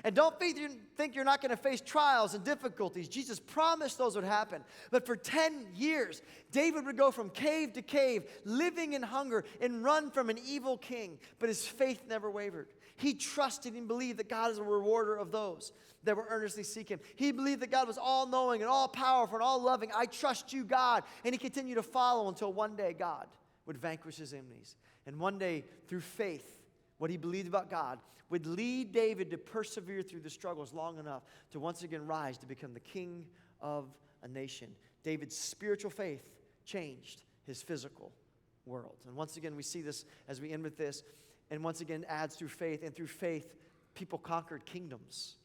And don't think you're not going to face trials and difficulties. Jesus promised those would happen. But for 10 years, David would go from cave to cave, living in hunger and run from an evil king. But his faith never wavered. He trusted and believed that God is a rewarder of those that will earnestly seek him. He believed that God was all-knowing and all-powerful and all-loving. I trust you, God. And he continued to follow until one day God would vanquish his enemies. And one day, through faith, what he believed about God would lead David to persevere through the struggles long enough to once again rise to become the king of a nation. David's spiritual faith changed his physical world. And once again, we see this as we end with this. And once again, adds through faith. And through faith, people conquered kingdoms.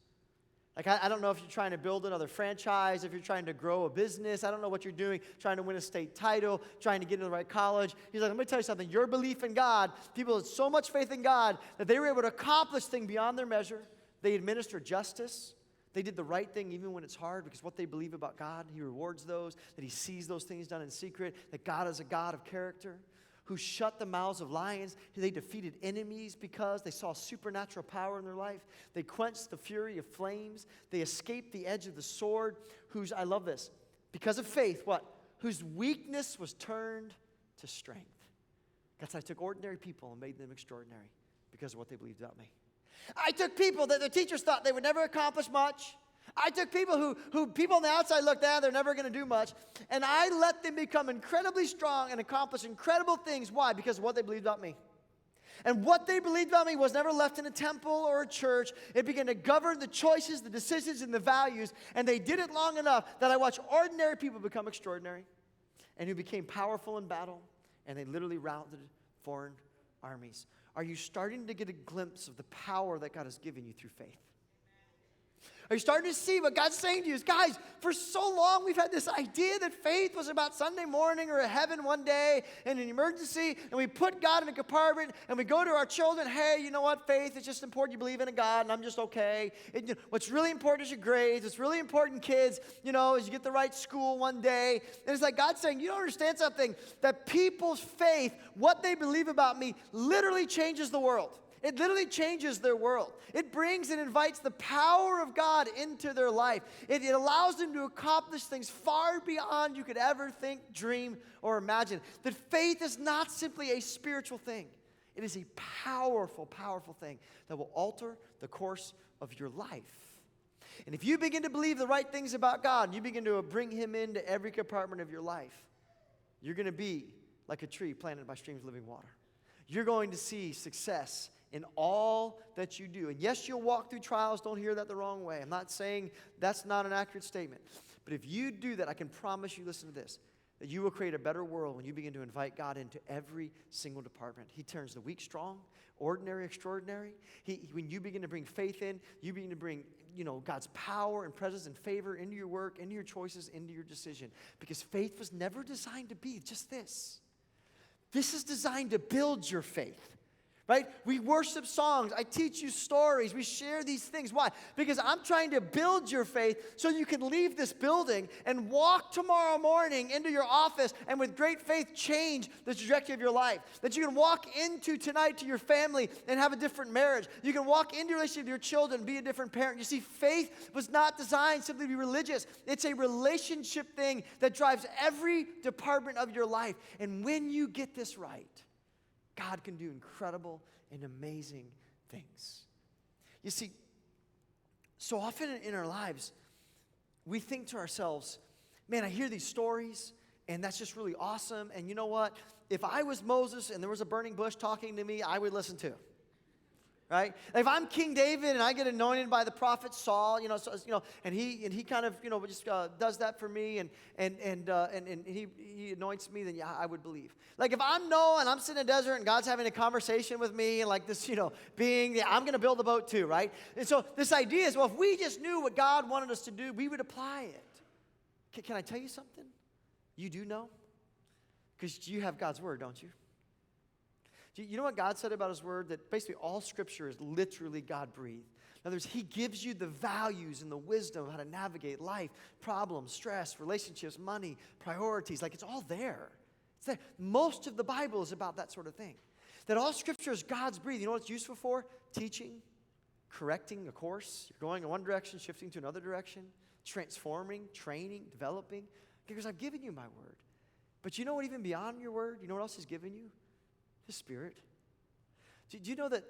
Like, I don't know if you're trying to build another franchise, if you're trying to grow a business. I don't know what you're doing, trying to win a state title, trying to get into the right college. He's like, let me tell you something. Your belief in God, people had so much faith in God that they were able to accomplish things beyond their measure. They administered justice. They did the right thing even when it's hard because what they believe about God, he rewards those, that he sees those things done in secret, that God is a God of character, who shut the mouths of lions. They defeated enemies because they saw supernatural power in their life. They quenched the fury of flames. They escaped the edge of the sword, I love this, Because of faith, what? Whose weakness was turned to strength. God said, I took ordinary people and made them extraordinary because of what they believed about me. I took people that the teachers thought they would never accomplish much. I took people who people on the outside looked at, they're never going to do much. And I let them become incredibly strong and accomplish incredible things. Why? Because of what they believed about me. And what they believed about me was never left in a temple or a church. It began to govern the choices, the decisions, and the values. And they did it long enough that I watched ordinary people become extraordinary and who became powerful in battle. And they literally routed foreign armies. Are you starting to get a glimpse of the power that God has given you through faith? Are you starting to see what God's saying to you? Is, guys, for so long we've had this idea that faith was about Sunday morning or a heaven one day in an emergency, and we put God in a compartment, and we go to our children, hey, you know what, faith, it's just important you believe in a God, and I'm just okay. What's really important is your grades. What's really important, kids, is you get the right school one day. And it's like God's saying, you don't understand something, that people's faith, what they believe about me, literally changes the world. It literally changes their world. It brings and invites the power of God into their life. It allows them to accomplish things far beyond you could ever think, dream, or imagine. That faith is not simply a spiritual thing. It is a powerful, powerful thing that will alter the course of your life. And if you begin to believe the right things about God, and you begin to bring Him into every compartment of your life, you're going to be like a tree planted by streams of living water. You're going to see success in all that you do. And yes, you'll walk through trials. Don't hear that the wrong way. I'm not saying that's not an accurate statement. But if you do that, I can promise you, listen to this, that you will create a better world when you begin to invite God into every single department. He turns the weak strong, ordinary extraordinary. When you begin to bring faith in, you begin to bring God's power and presence and favor into your work, into your choices, into your decision. Because faith was never designed to be just this. This is designed to build your faith. Right? We worship songs. I teach you stories. We share these things. Why? Because I'm trying to build your faith so you can leave this building and walk tomorrow morning into your office and with great faith change the trajectory of your life. That you can walk into tonight to your family and have a different marriage. You can walk into your relationship with your children and be a different parent. You see, faith was not designed simply to be religious. It's a relationship thing that drives every department of your life. And when you get this right, God can do incredible and amazing things. You see, so often in our lives, we think to ourselves, man, I hear these stories, and that's just really awesome. And you know what? If I was Moses and there was a burning bush talking to me, I would listen too. Right? If I'm King David and I get anointed by the prophet Saul, and he kind of, just does that for me, and he anoints me, then yeah, I would believe. Like if I'm Noah and I'm sitting in a desert and God's having a conversation with me, and like this, being, I'm going to build a boat too, right? And so this idea is, well, if we just knew what God wanted us to do, we would apply it. Can I tell you something? You do know, because you have God's word, don't you? You know what God said about His word? That basically all Scripture is literally God-breathed. In other words, He gives you the values and the wisdom of how to navigate life, problems, stress, relationships, money, priorities. Like it's all there. It's there. Most of the Bible is about that sort of thing. That all Scripture is God's breathed. You know what it's useful for? Teaching, correcting a course. You're going in one direction, shifting to another direction, transforming, training, developing. Because I've given you my word. But you know what, even beyond your word, you know what else He's given you? His Spirit. Do you know that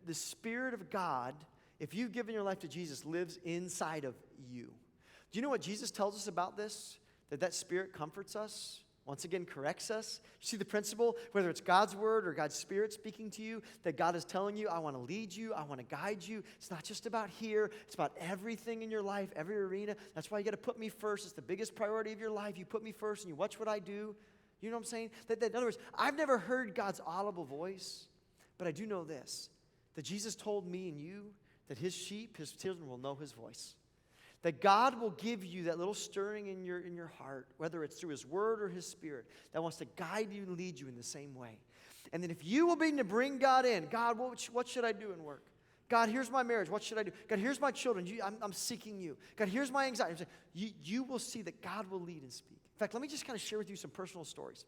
the Spirit of God, if you've given your life to Jesus, lives inside of you? Do you know what Jesus tells us about this? That Spirit comforts us, once again corrects us. You see the principle, whether it's God's word or God's Spirit speaking to you, that God is telling you, I want to lead you, I want to guide you. It's not just about here, it's about everything in your life, every arena. That's why you got to put me first. It's the biggest priority of your life. You put me first and you watch what I do. You know what I'm saying? That in other words, I've never heard God's audible voice, but I do know this, that Jesus told me and you that His sheep, His children will know His voice. That God will give you that little stirring in your heart, whether it's through His word or His Spirit, that wants to guide you and lead you in the same way. And then if you will begin to bring God in, God, what should I do in work? God, here's my marriage. What should I do? God, here's my children. I'm seeking you. God, here's my anxiety. You will see that God will lead and speak. In fact, let me just kind of share with you some personal stories,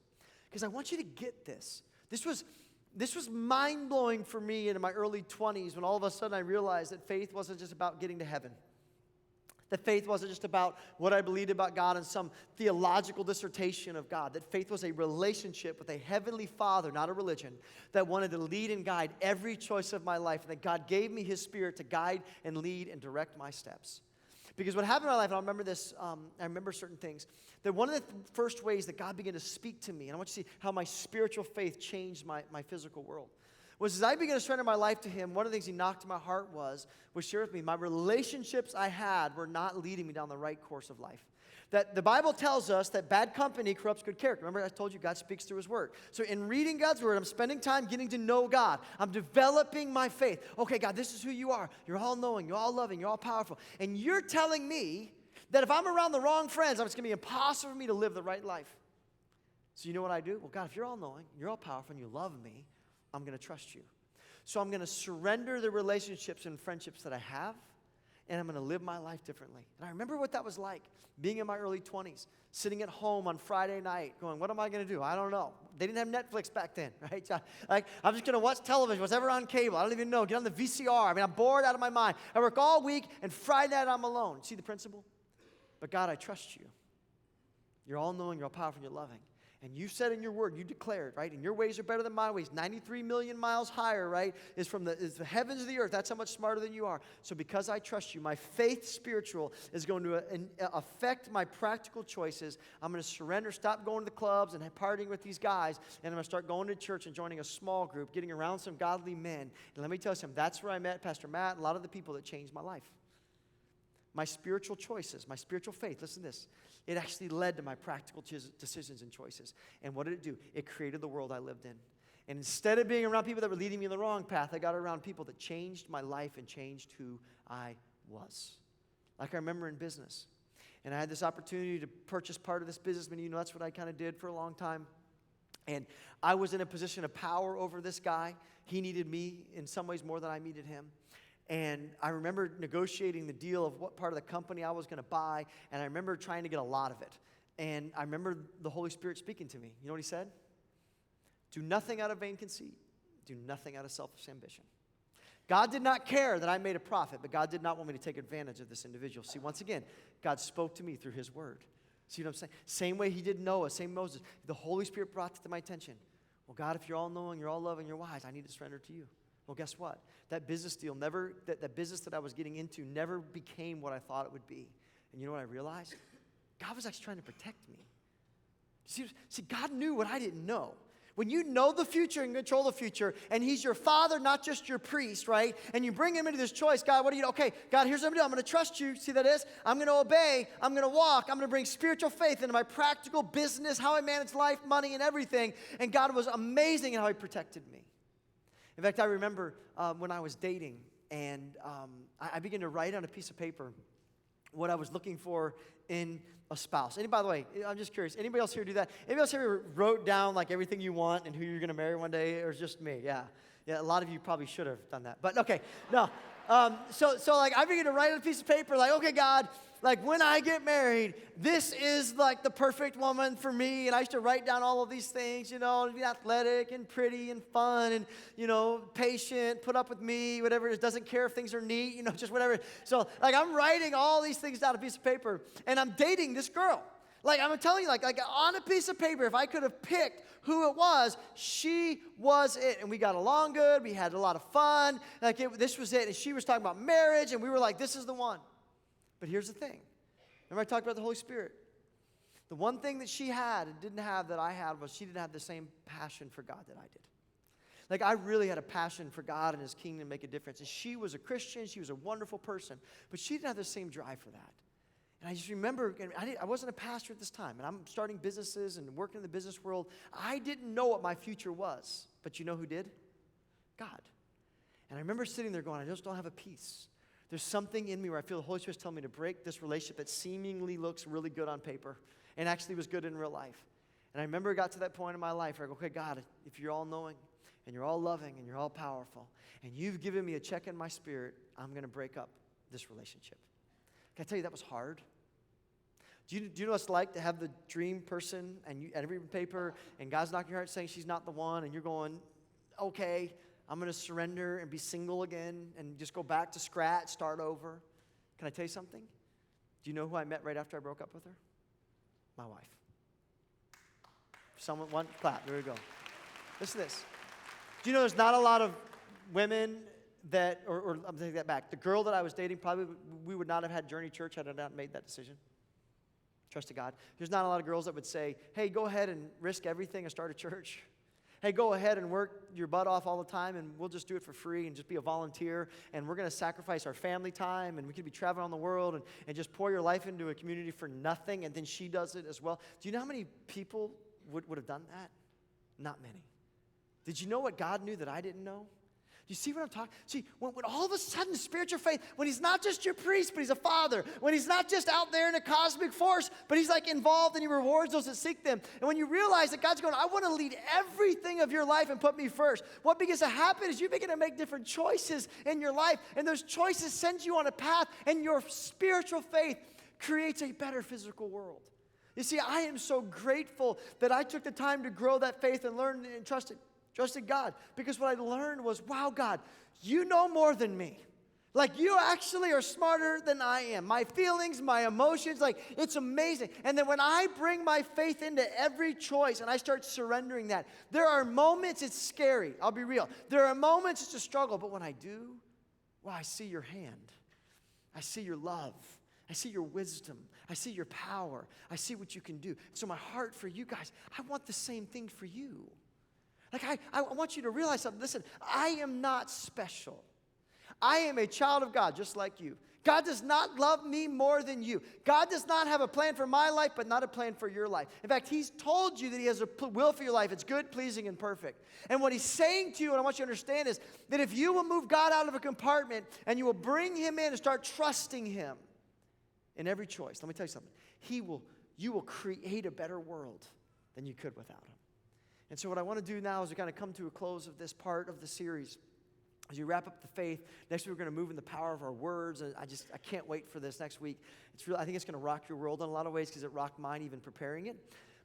because I want you to get this. This was mind-blowing for me in my early 20s when all of a sudden I realized that faith wasn't just about getting to heaven. That faith wasn't just about what I believed about God and some theological dissertation of God. That faith was a relationship with a heavenly Father, not a religion, that wanted to lead and guide every choice of my life. And that God gave me His Spirit to guide and lead and direct my steps. Because what happened in my life, and I remember this, I remember certain things, that one of the first ways that God began to speak to me, and I want you to see how my spiritual faith changed my physical world, was as I began to surrender my life to Him, one of the things He knocked in my heart was share with me, my relationships I had were not leading me down the right course of life. That the Bible tells us that bad company corrupts good character. Remember I told you God speaks through His Word. So in reading God's Word, I'm spending time getting to know God. I'm developing my faith. Okay, God, this is who You are. You're all-knowing, You're all-loving, You're all-powerful. And You're telling me that if I'm around the wrong friends, it's going to be impossible for me to live the right life. So you know what I do? Well, God, if You're all-knowing, You're all-powerful, and You love me, I'm going to trust You. So I'm going to surrender the relationships and friendships that I have, and I'm going to live my life differently. And I remember what that was like, being in my early 20s, sitting at home on Friday night going, what am I going to do? I don't know. They didn't have Netflix back then, right? So, I'm just going to watch television, whatever on cable. I don't even know. Get on the VCR. I'm bored out of my mind. I work all week, and Friday night I'm alone. See the principle? But God, I trust You. You're all-knowing, You're all-powerful, and You're loving. And You said in Your Word, You declared, right? And Your ways are better than my ways. 93 million miles higher, right? Is the heavens of the earth. That's how much smarter than you are. So because I trust You, my faith spiritual is going to affect my practical choices. I'm going to surrender, stop going to the clubs and partying with these guys, and I'm going to start going to church and joining a small group, getting around some godly men. And let me tell you something, that's where I met Pastor Matt and a lot of the people that changed my life. My spiritual choices, my spiritual faith, listen to this. It actually led to my practical decisions and choices. And what did it do? It created the world I lived in. And instead of being around people that were leading me in the wrong path, I got around people that changed my life and changed who I was. Like I remember in business. And I had this opportunity to purchase part of this business. And that's what I kind of did for a long time. And I was in a position of power over this guy. He needed me in some ways more than I needed him. And I remember negotiating the deal of what part of the company I was going to buy, and I remember trying to get a lot of it. And I remember the Holy Spirit speaking to me. You know what He said? Do nothing out of vain conceit. Do nothing out of selfish ambition. God did not care that I made a profit, but God did not want me to take advantage of this individual. See, once again, God spoke to me through His Word. See what I'm saying? Same way He did Noah, same Moses. The Holy Spirit brought it to my attention. Well, God, if You're all-knowing, You're all-loving, You're wise, I need to surrender to You. Well, guess what? That business deal that business that I was getting into never became what I thought it would be. And you know what I realized? God was actually trying to protect me. See, God knew what I didn't know. When you know the future and control the future, and He's your Father, not just your priest, right? And you bring Him into this choice, God, what do you do? Okay, God, here's what I'm going to do. I'm going to trust You. See that is? I'm going to obey. I'm going to walk. I'm going to bring spiritual faith into my practical business, how I manage life, money, and everything. And God was amazing in how He protected me. In fact, I remember when I was dating, and I began to write on a piece of paper what I was looking for in a spouse. And by the way, I'm just curious, anybody else here do that? Anybody else here wrote down like everything you want and who you're going to marry one day, or just me? Yeah, a lot of you probably should have done that. But okay, no. So like I began to write on a piece of paper, like, okay, God, like when I get married, this is like the perfect woman for me. And I used to write down all of these things, be athletic and pretty and fun and, patient, put up with me, whatever it is, doesn't care if things are neat, just whatever. So like I'm writing all these things down on a piece of paper, and I'm dating this girl. Like I'm telling you, like on a piece of paper, if I could have picked who it was, she was it. And we got along good. We had a lot of fun. This was it. And she was talking about marriage, and we were like, this is the one. But here's the thing. Remember I talked about the Holy Spirit? The one thing that she had and didn't have that I had was she didn't have the same passion for God that I did. Like I really had a passion for God and His kingdom to make a difference. And she was a Christian. She was a wonderful person. But she didn't have the same drive for that. And I just remember, I wasn't a pastor at this time, and I'm starting businesses and working in the business world. I didn't know what my future was. But you know who did? God. And I remember sitting there going, I just don't have a peace. There's something in me where I feel the Holy Spirit's telling me to break this relationship that seemingly looks really good on paper and actually was good in real life. And I remember it got to that point in my life where I go, okay, God, if You're all-knowing and You're all-loving and You're all-powerful and You've given me a check in my spirit, I'm going to break up this relationship. Can I tell you that was hard? Do you know what it's like to have the dream person and every paper and God's knocking your heart saying she's not the one, and you're going, okay, I'm going to surrender and be single again and just go back to scratch, start over. Can I tell you something? Do you know who I met right after I broke up with her? My wife. Someone, one clap. There we go. Listen to this. Do you know there's not a lot of women that, or I'm taking that back. The girl that I was dating, probably we would not have had Journey Church had I not made that decision. Trust to God. There's not a lot of girls that would say, hey, go ahead and risk everything and start a church. Hey, go ahead and work your butt off all the time, and we'll just do it for free and just be a volunteer, and we're going to sacrifice our family time, and we could be traveling around the world and just pour your life into a community for nothing, and then she does it as well. Do you know how many people would have done that? Not many. Did you know what God knew that I didn't know? You see what I'm talking? See, when all of a sudden spiritual faith, when he's not just your priest, but he's a father, when he's not just out there in a cosmic force, but he's like involved and he rewards those that seek them. And when you realize that God's going, I want to lead everything of your life and put me first, what begins to happen is you begin to make different choices in your life. And those choices send you on a path, and your spiritual faith creates a better physical world. You see, I am so grateful that I took the time to grow that faith and learn and trusted God. Because what I learned was, wow, God, you know more than me. Like, you actually are smarter than I am. My feelings, my emotions, like, it's amazing. And then when I bring my faith into every choice and I start surrendering that, there are moments it's scary. I'll be real. There are moments it's a struggle. But when I do, wow, I see your hand. I see your love. I see your wisdom. I see your power. I see what you can do. So my heart for you guys, I want the same thing for you. Like, I want you to realize something. Listen, I am not special. I am a child of God, just like you. God does not love me more than you. God does not have a plan for my life, but not a plan for your life. In fact, he's told you that he has a will for your life. It's good, pleasing, and perfect. And what he's saying to you, and I want you to understand, is that if you will move God out of a compartment and you will bring him in and start trusting him in every choice, let me tell you something. You will create a better world than you could without him. And so what I want to do now is we kind of come to a close of this part of the series. As you wrap up the faith, next week we're going to move in the power of our words. And I can't wait for this next week. I think it's going to rock your world in a lot of ways because it rocked mine even preparing it.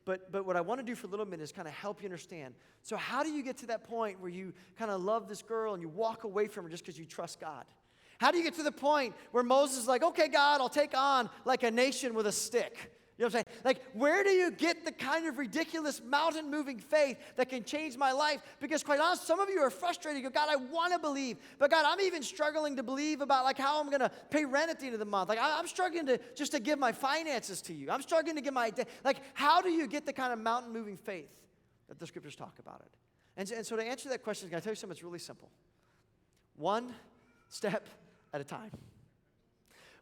But what I want to do for a little bit is kind of help you understand. So how do you get to that point where you kind of love this girl and you walk away from her just because you trust God? How do you get to the point where Moses is like, okay, God, I'll take on like a nation with a stick? You know what I'm saying? Like, where do you get the kind of ridiculous mountain-moving faith that can change my life? Because quite honestly, some of you are frustrated. You go, God, I want to believe. But God, I'm even struggling to believe about like how I'm going to pay rent at the end of the month. Like, I'm struggling to give my finances to you. I'm struggling to give my, like, how do you get the kind of mountain-moving faith that the scriptures talk about it? And so to answer that question, can I tell you something that's really simple? One step at a time.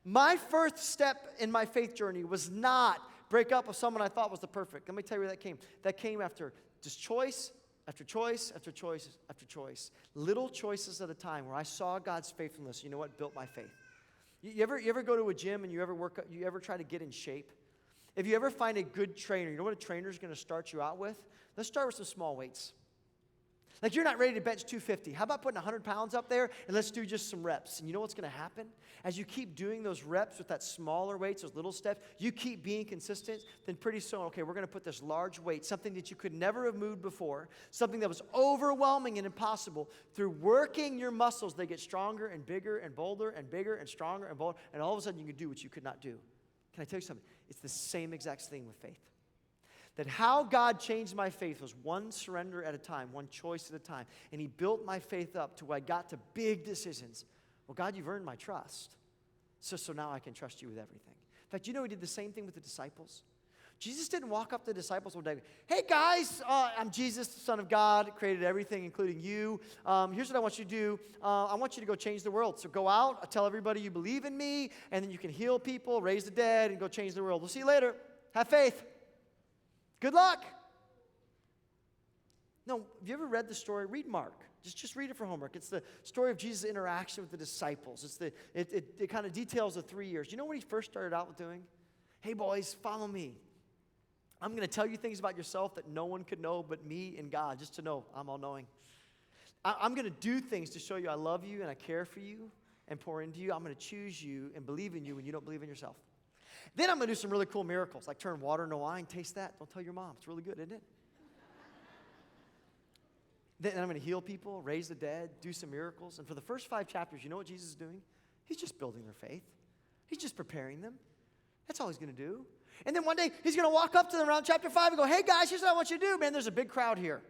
My first step in my faith journey was not break up with someone I thought was the perfect. Let me tell you where that came. That came after just choice after choice after choice after choice. Little choices at a time where I saw God's faithfulness. You know what built my faith? You ever go to a gym and you ever try to get in shape? If you ever find a good trainer, you know what a trainer is going to start you out with? Let's start with some small weights. Like, you're not ready to bench 250. How about putting 100 pounds up there and let's do just some reps? And you know what's going to happen? As you keep doing those reps with that smaller weights, those little steps, you keep being consistent, then pretty soon, okay, we're going to put this large weight, something that you could never have moved before, something that was overwhelming and impossible. Through working your muscles, they get stronger and bigger and bolder and bigger and stronger and bolder, and all of a sudden you can do what you could not do. Can I tell you something? It's the same exact thing with faith. That how God changed my faith was one surrender at a time, one choice at a time. And he built my faith up to where I got to big decisions. Well, God, you've earned my trust. So now I can trust you with everything. In fact, you know he did the same thing with the disciples? Jesus didn't walk up to the disciples one day, hey guys, I'm Jesus, the Son of God, created everything, including you. Here's what I want you to do. I want you to go change the world. So go out, tell everybody you believe in me, and then you can heal people, raise the dead, and go change the world. We'll see you later. Have faith. Good luck. No, have you ever read the story? Read Mark. Just read it for homework. It's the story of Jesus' interaction with the disciples. It kind of details the 3 years. You know what he first started out with doing? Hey, boys, follow me. I'm going to tell you things about yourself that no one could know but me and God, just to know I'm all-knowing. I'm going to do things to show you I love you and I care for you and pour into you. I'm going to choose you and believe in you when you don't believe in yourself. Then I'm going to do some really cool miracles, like turn water into wine. Taste that. Don't tell your mom. It's really good, isn't it? Then I'm going to heal people, raise the dead, do some miracles. And for the first 5 chapters, you know what Jesus is doing? He's just building their faith. He's just preparing them. That's all he's going to do. And then one day, he's going to walk up to them around chapter 5 and go, hey, guys, here's what I want you to do. Man, there's a big crowd here,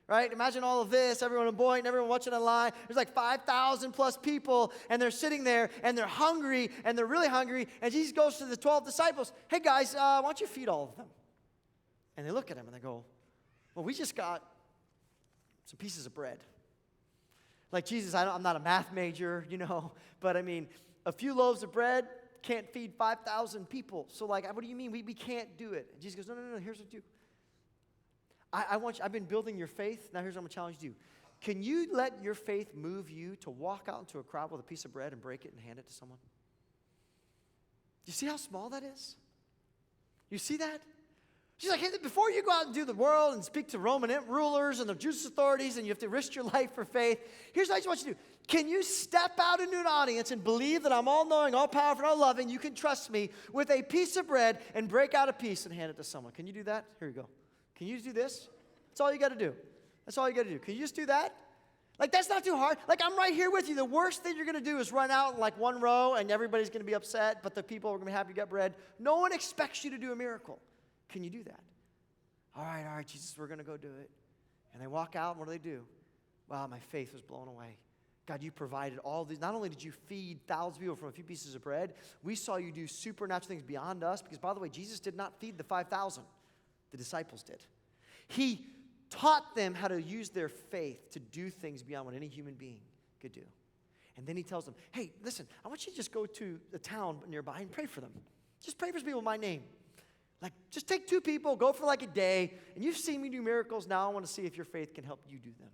right? Imagine all of this, everyone in Boynton, everyone watching online. There's like 5,000 plus people, and they're sitting there, and they're hungry, and they're really hungry. And Jesus goes to the 12 disciples, hey, guys, why don't you feed all of them? And they look at him, and they go, well, we just got some pieces of bread. Like, Jesus, I'm not a math major, but I mean, a few loaves of bread can't feed 5,000 people. So, like, what do you mean? We can't do it. And Jesus goes, no, here's what you do. I've been building your faith. Now here's what I'm going to challenge you. Can you let your faith move you to walk out into a crowd with a piece of bread and break it and hand it to someone? Do you see how small that is? You see that? She's like, hey, before you go out and do the world and speak to Roman rulers and the Jewish authorities and you have to risk your life for faith, here's what I just want you to do. Can you step out into an audience and believe that I'm all-knowing, all-powerful, and all-loving, you can trust me, with a piece of bread and break out a piece and hand it to someone? Can you do that? Here you go. Can you just do this? That's all you got to do. That's all you got to do. Can you just do that? Like, that's not too hard. Like, I'm right here with you. The worst thing you're going to do is run out in like one row and everybody's going to be upset, but the people are going to be happy you got bread. No one expects you to do a miracle. Can you do that? All right, Jesus, we're going to go do it. And they walk out, and what do? Wow, my faith was blown away. God, you provided all these. Not only did you feed thousands of people from a few pieces of bread, we saw you do supernatural things beyond us, because, by the way, Jesus did not feed the 5,000. The disciples did. He taught them how to use their faith to do things beyond what any human being could do. And then he tells them, hey, listen, I want you to just go to the town nearby and pray for them. Just pray for people in my name. Like, just take 2 people, go for like a day, and you've seen me do miracles. Now I want to see if your faith can help you do them.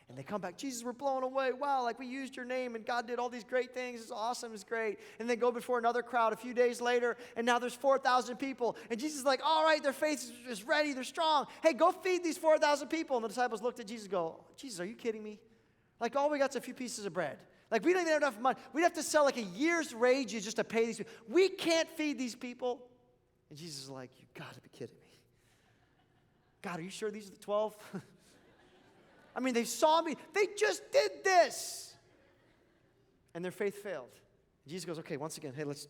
And they come back, Jesus, we're blown away. Wow, like we used your name, and God did all these great things. It's awesome, it's great. And they go before another crowd a few days later, and now there's 4,000 people. And Jesus is like, all right, their faith is ready, they're strong. Hey, go feed these 4,000 people. And the disciples looked at Jesus and go, Jesus, are you kidding me? Like, all we got is a few pieces of bread. Like, we don't even have enough money. We'd have to sell like a year's wages just to pay these people. We can't feed these people. And Jesus is like, you got to be kidding me. God, are you sure these are the 12? I mean, they saw me. They just did this. And their faith failed. And Jesus goes, okay, once again, hey, let's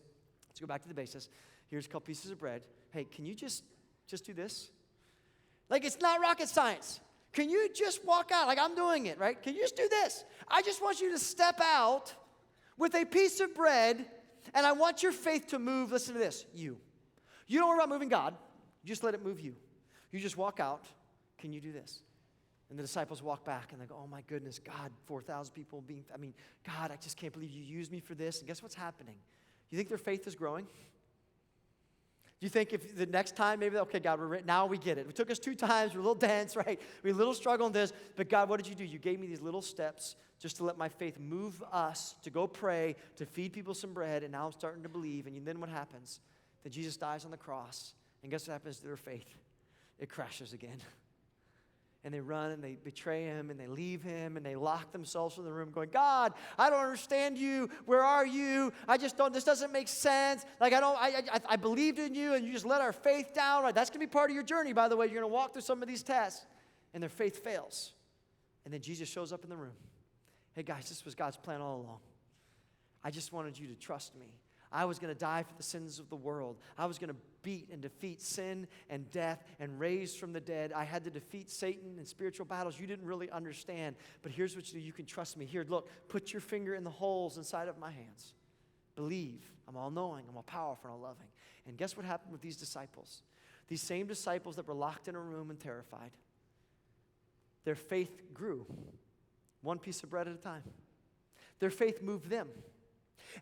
go back to the basis. Here's a couple pieces of bread. Hey, can you just do this? Like, it's not rocket science. Can you just walk out? Like, I'm doing it, right? Can you just do this? I just want you to step out with a piece of bread, and I want your faith to move. Listen to this. You don't worry about moving God. You just let it move you. You just walk out. Can you do this? And the disciples walk back, and they go, oh, my goodness, God, 4,000 people God, I just can't believe you used me for this. And guess what's happening? You think their faith is growing? Do you think if the next time, maybe, okay, God, now we get it. It took us 2 times. We're a little dense, right? We had a little struggle in this. But God, what did you do? You gave me these little steps just to let my faith move us to go pray, to feed people some bread, and now I'm starting to believe. And then what happens? That Jesus dies on the cross, and guess what happens to their faith? It crashes again. And they run, and they betray him, and they leave him, and they lock themselves in the room going, God, I don't understand you. Where are you? This doesn't make sense. Like, I believed in you, and you just let our faith down. Right? That's going to be part of your journey, by the way. You're going to walk through some of these tests, and their faith fails. And then Jesus shows up in the room. Hey, guys, this was God's plan all along. I just wanted you to trust me. I was going to die for the sins of the world. I was going to beat and defeat sin and death and raise from the dead. I had to defeat Satan in spiritual battles you didn't really understand. But here's what you do. You can trust me. Here, look, put your finger in the holes inside of my hands. Believe. I'm all-knowing. I'm all-powerful and all-loving. And guess what happened with these disciples? These same disciples that were locked in a room and terrified. Their faith grew. 1 piece of bread at a time. Their faith moved them.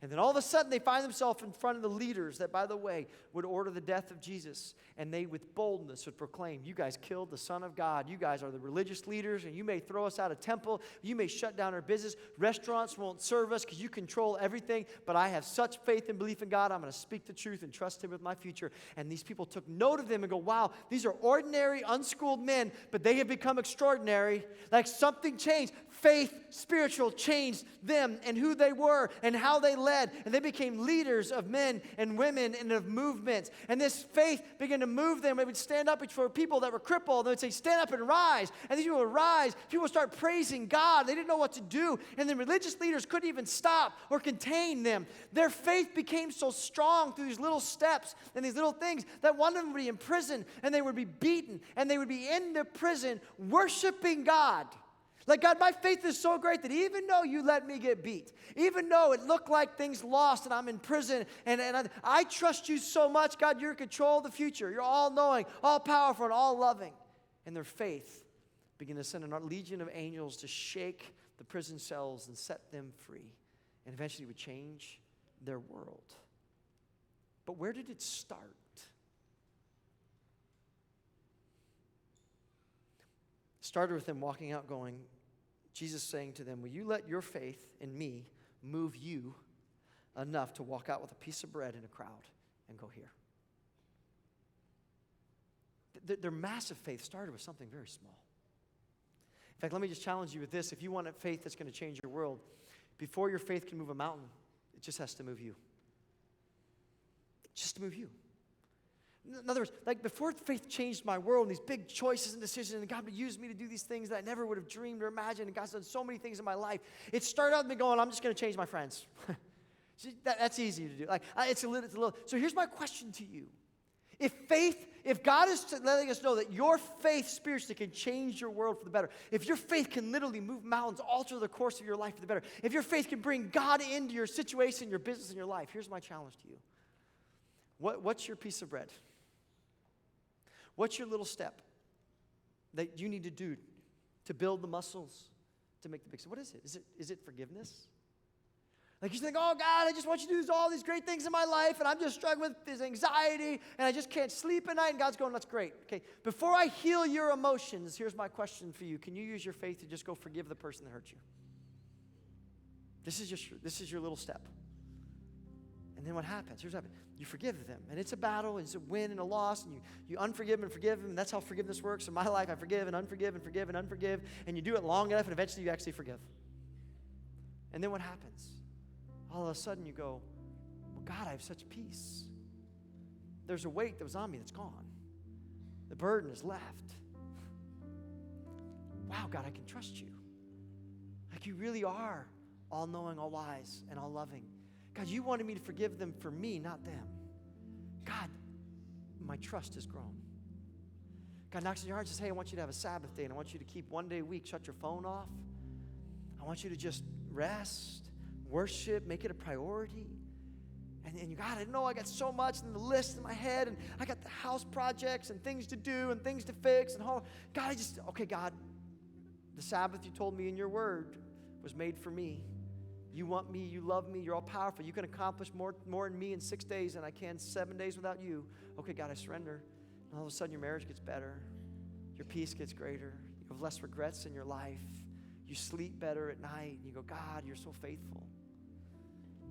And then all of a sudden they find themselves in front of the leaders that, by the way, would order the death of Jesus. And they, with boldness, would proclaim, you guys killed the Son of God. You guys are the religious leaders, and you may throw us out of temple. You may shut down our business. Restaurants won't serve us because you control everything. But I have such faith and belief in God, I'm going to speak the truth and trust him with my future. And these people took note of them and go, wow, these are ordinary, unschooled men, but they have become extraordinary. Like something changed. Faith, spiritual, changed them and who they were and how they led, and they became leaders of men and women and of movements. And this faith began to move them. They would stand up for people that were crippled. They would say, stand up and rise. And these people would rise. People would start praising God. They didn't know what to do. And the religious leaders couldn't even stop or contain them. Their faith became so strong through these little steps and these little things that one of them would be in prison, and they would be beaten, and they would be in the prison worshiping God. Like, God, my faith is so great that even though you let me get beat, even though it looked like things lost and I'm in prison, and I trust you so much, God, you're in control of the future. You're all-knowing, all-powerful, and all-loving. And their faith began to send a legion of angels to shake the prison cells and set them free. And eventually would change their world. But where did it start? It started with them walking out going, Jesus saying to them, will you let your faith in me move you enough to walk out with a piece of bread in a crowd and go here? Their massive faith started with something very small. In fact, let me just challenge you with this. If you want a faith that's going to change your world, before your faith can move a mountain, it just has to move you. Just to move you. In other words, like before faith changed my world and these big choices and decisions, and God would use me to do these things that I never would have dreamed or imagined, and God's done so many things in my life. It started out with me going, I'm just going to change my friends. That's easy to do. Like it's a little. So here's my question to you. If God is letting us know that your faith spiritually can change your world for the better, if your faith can literally move mountains, alter the course of your life for the better, if your faith can bring God into your situation, your business, and your life, here's my challenge to you. What's your piece of bread? What's your little step that you need to do to build the muscles to make the big step? What is it? Is it forgiveness? Like you think, oh God, I just want you to do all these great things in my life, and I'm just struggling with this anxiety, and I just can't sleep at night, and God's going, that's great. Okay, before I heal your emotions, here's my question for you. Can you use your faith to just go forgive the person that hurt you? This is your little step. And then what happens? Here's what happens. You forgive them. And it's a battle, and it's a win and a loss, and you unforgive them and forgive them. And that's how forgiveness works. In my life, I forgive and unforgive and forgive and unforgive. And you do it long enough, and eventually you actually forgive. And then what happens? All of a sudden you go, well, God, I have such peace. There's a weight that was on me that's gone. The burden is left. Wow, God, I can trust you. Like you really are all-knowing, all-wise, and all-loving. God, you wanted me to forgive them for me, not them. God, my trust has grown. God knocks on your heart and says, hey, I want you to have a Sabbath day, and I want you to keep one day a week, shut your phone off. I want you to just rest, worship, make it a priority. And God, I didn't know I got so much in the list in my head, and I got the house projects and things to do and things to fix. And God, God, the Sabbath you told me in your word was made for me. You want me, you love me, you're all powerful. You can accomplish more in me in 6 days than I can 7 days without you. Okay, God, I surrender. And all of a sudden your marriage gets better. Your peace gets greater. You have less regrets in your life. You sleep better at night. And you go, God, you're so faithful.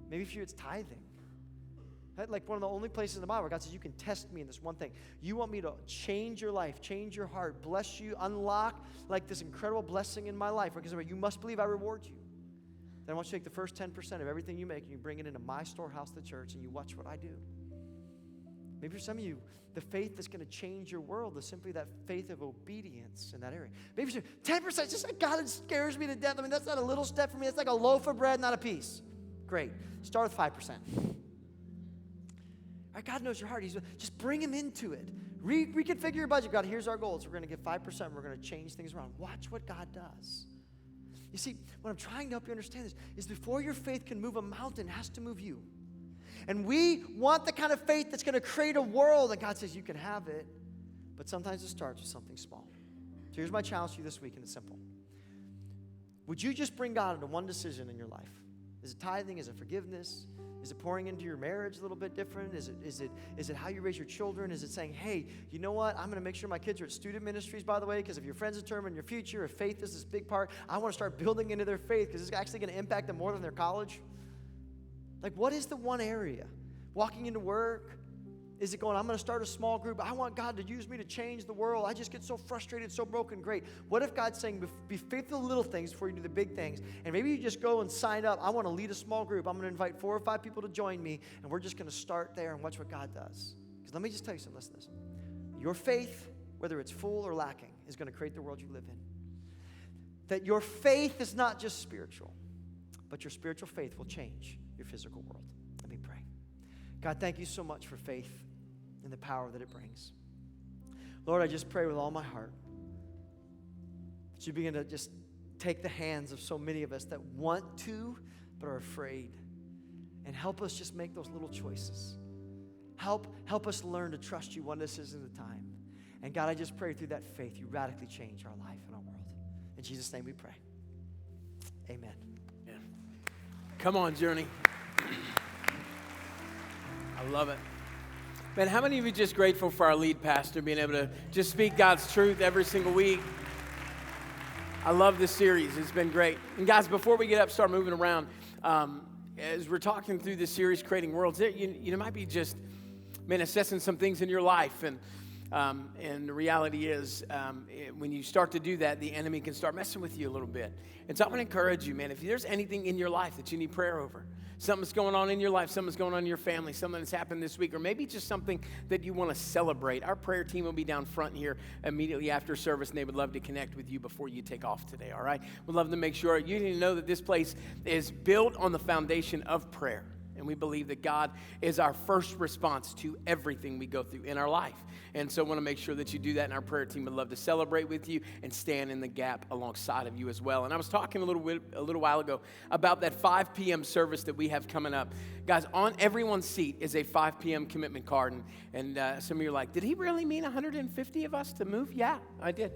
Maybe for you it's tithing. Like one of the only places in the Bible where God says you can test me in this one thing. You want me to change your life, change your heart, bless you, unlock like this incredible blessing in my life. Because you must believe I reward you. Then I want you to take the first 10% of everything you make and you bring it into my storehouse, the church, and you watch what I do. Maybe for some of you, the faith that's going to change your world is simply that faith of obedience in that area. Maybe for you, 10%, just like God, it scares me to death. I mean, that's not a little step for me. It's like a loaf of bread, not a piece. Great. Start with 5%. All right, God knows your heart. Just bring him into it. Reconfigure your budget. God, here's our goals. We're going to give 5%. We're going to change things around. Watch what God does. You see, what I'm trying to help you understand is before your faith can move a mountain, it has to move you. And we want the kind of faith that's going to create a world, and God says you can have it, but sometimes it starts with something small. So here's my challenge to you this week, and it's simple. Would you just bring God into one decision in your life? Is it tithing? Is it forgiveness? Is it pouring into your marriage a little bit different? Is it how you raise your children? Is it saying, hey, you know what? I'm going to make sure my kids are at student ministries, by the way, because if your friends determine your future, if faith is this big part, I want to start building into their faith because it's actually going to impact them more than their college. Like, what is the one area? Walking into work? Is it going, I'm going to start a small group. I want God to use me to change the world. I just get so frustrated, so broken. Great. What if God's saying, be faithful to the little things before you do the big things? And maybe you just go and sign up. I want to lead a small group. I'm going to invite 4 or 5 people to join me, and we're just going to start there and watch what God does. Because let me just tell you something. Listen to this. Your faith, whether it's full or lacking, is going to create the world you live in. That your faith is not just spiritual, but your spiritual faith will change your physical world. Let me pray. God, thank you so much for faith and the power that it brings. Lord, I just pray with all my heart that you begin to just take the hands of so many of us that want to but are afraid, and help us just make those little choices. Help us learn to trust you one decision at a time. And God, I just pray through that faith you radically change our life and our world. In Jesus' name we pray. Amen. Yeah. Come on, Journey. I love it. Man, how many of you just grateful for our lead pastor being able to just speak God's truth every single week? I love this series. It's been great. And guys, before we get up, start moving around, as we're talking through this series, Creating Worlds, you might be just, man, assessing some things in your life. And the reality is, when you start to do that, the enemy can start messing with you a little bit. And so I want to encourage you, man, if there's anything in your life that you need prayer over, something's going on in your life, something's going on in your family, something that's happened this week, or maybe just something that you want to celebrate, our prayer team will be down front here immediately after service, and they would love to connect with you before you take off today, all right? We'd love to make sure you need to know that this place is built on the foundation of prayer. And we believe that God is our first response to everything we go through in our life. And so I want to make sure that you do that, and our prayer team would love to celebrate with you and stand in the gap alongside of you as well. And I was talking a little while ago about that 5 p.m. service that we have coming up. Guys, on everyone's seat is a 5 p.m. commitment card. And some of you are like, did he really mean 150 of us to move? Yeah, I did.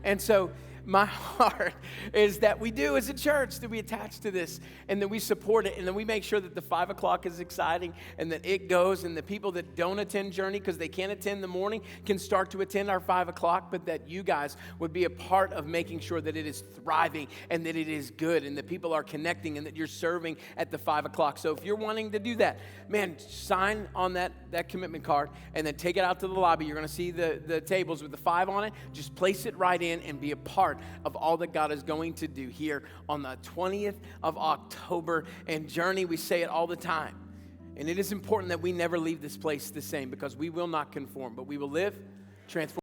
And so my heart is that we do as a church, that we attach to this and that we support it, and then we make sure that the 5 o'clock is exciting and that it goes, and the people that don't attend Journey because they can't attend the morning can start to attend our 5 o'clock, but that you guys would be a part of making sure that it is thriving and that it is good and that people are connecting and that you're serving at the 5 o'clock. So if you're wanting to do that, man, sign on that commitment card and then take it out to the lobby. You're going to see the tables with the 5 on it. Just place it right in and be a part of all that God is going to do here on the 20th of October. And Journey, we say it all the time. And it is important that we never leave this place the same, because we will not conform, but we will live, transform.